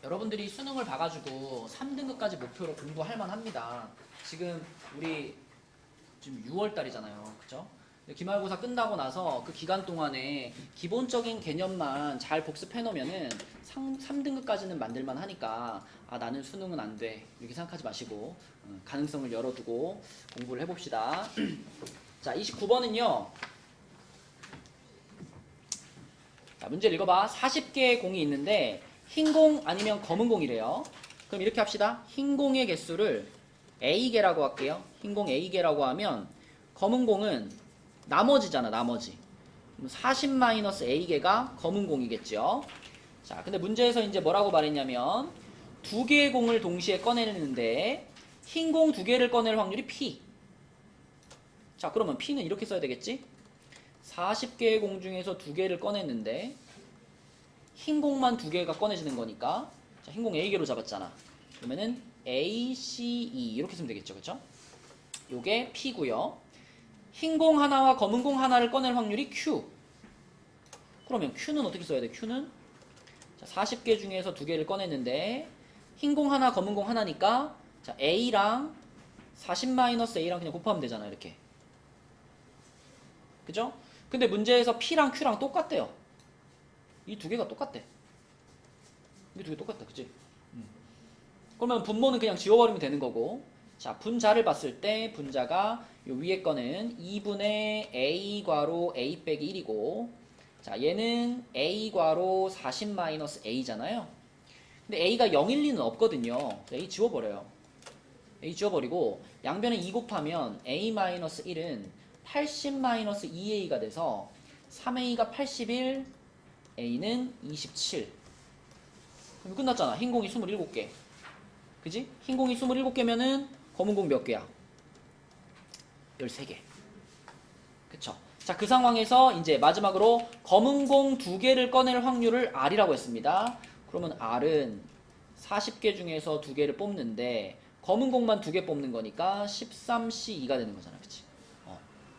여러분들이 수능을 봐가지고 3등급까지 목표로 공부할 만합니다. 지금 우리 지금 6월달이잖아요. 그죠? 기말고사 끝나고 나서 그 기간 동안에 기본적인 개념만 잘 복습해 놓으면은 3등급까지는 만들만 하니까 아 나는 수능은 안 돼 이렇게 생각하지 마시고 가능성을 열어두고 공부를 해봅시다. 자 29번은요. 자 문제를 읽어봐. 40개의 공이 있는데 흰 공 아니면 검은 공이래요. 그럼 이렇게 합시다. 흰 공의 개수를 A개라고 할게요. 흰 공 A개라고 하면 검은 공은 나머지잖아, 나머지. 그럼 40-A개가 검은 공이겠죠. 자, 근데 문제에서 이제 뭐라고 말했냐면 두 개의 공을 동시에 꺼내는데 흰 공 두 개를 꺼낼 확률이 P. 자, 그러면 P는 이렇게 써야 되겠지? 40개의 공 중에서 두 개를 꺼냈는데 흰 공만 두 개가 꺼내지는 거니까 자, 흰 공 A개로 잡았잖아. 그러면은 A, C, E 이렇게 쓰면 되겠죠, 그렇죠? 요게 P고요. 흰 공 하나와 검은 공 하나를 꺼낼 확률이 Q. 그러면 Q는 어떻게 써야 돼? Q는 자, 40개 중에서 두 개를 꺼냈는데 흰 공 하나, 검은 공 하나니까 자, A랑 40-A랑 그냥 곱하면 되잖아, 이렇게. 그죠? 근데 문제에서 P랑 Q랑 똑같대요. 이 두 개가 똑같대. 이 두 개 똑같다, 그치? 그러면 분모는 그냥 지워버리면 되는 거고 자, 분자를 봤을 때 분자가 요 위에 거는 2분의 a 괄호 a 빼기 1이고 자, 얘는 a 괄호 40 마이너스 a잖아요. 근데 a가 0, 1, 2는 없거든요. a 지워버려요. a 지워버리고 양변에 2 곱하면 a 마이너스 1은 80 마이너스 2a가 돼서 3a가 81, a는 27. 그럼 끝났잖아. 흰 공이 27개. 그지? 흰 공이 27개면은 검은 공 몇 개야? 13개. 그쵸? 자, 그 상황에서 이제 마지막으로 검은 공 2개를 꺼낼 확률을 R이라고 했습니다. 그러면 R은 40개 중에서 2개를 뽑는데 검은 공만 2개 뽑는 거니까 13C2가 되는 거잖아. 그치?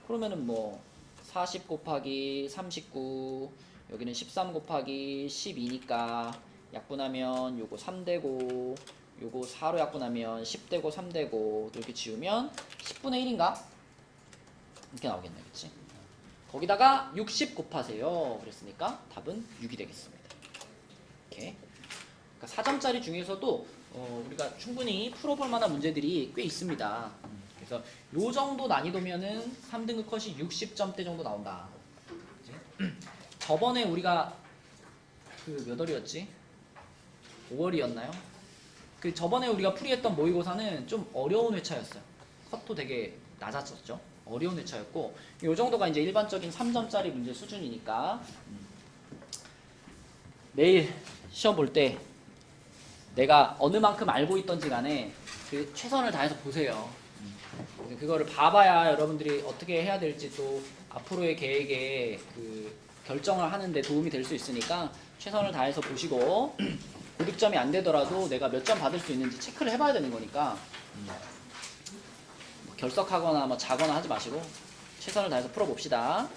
그러면은 뭐 40 곱하기 39 여기는 13 곱하기 12니까 약분하면 요거 3되고 요거 4로 약분하면 10되고 3되고 이렇게 지우면 10분의 1인가? 이렇게 나오겠네. 그치? 거기다가 60 곱하세요. 그랬으니까 답은 6이 되겠습니다. 이렇게. 그러니까 4점짜리 중에서도 우리가 충분히 풀어볼 만한 문제들이 꽤 있습니다. 그래서 요 정도 난이도면은 3등급 컷이 60점대 정도 나온다. 그치? 저번에 우리가 그 몇 월이었지? 5월이었나요? 그 저번에 우리가 풀이했던 모의고사는 좀 어려운 회차였어요. 컷도 되게 낮았었죠. 어려운 회차였고 요 정도가 이제 일반적인 3점짜리 문제 수준이니까 내일 시험 볼 때 내가 어느 만큼 알고 있던지 간에 그 최선을 다해서 보세요. 그거를 봐봐야 여러분들이 어떻게 해야 될지 또 앞으로의 계획에 그 결정을 하는데 도움이 될 수 있으니까 최선을 다해서 보시고 고득점이 안 되더라도 내가 몇 점 받을 수 있는지 체크를 해봐야 되는 거니까 뭐 결석하거나 뭐 자거나 하지 마시고 최선을 다해서 풀어봅시다.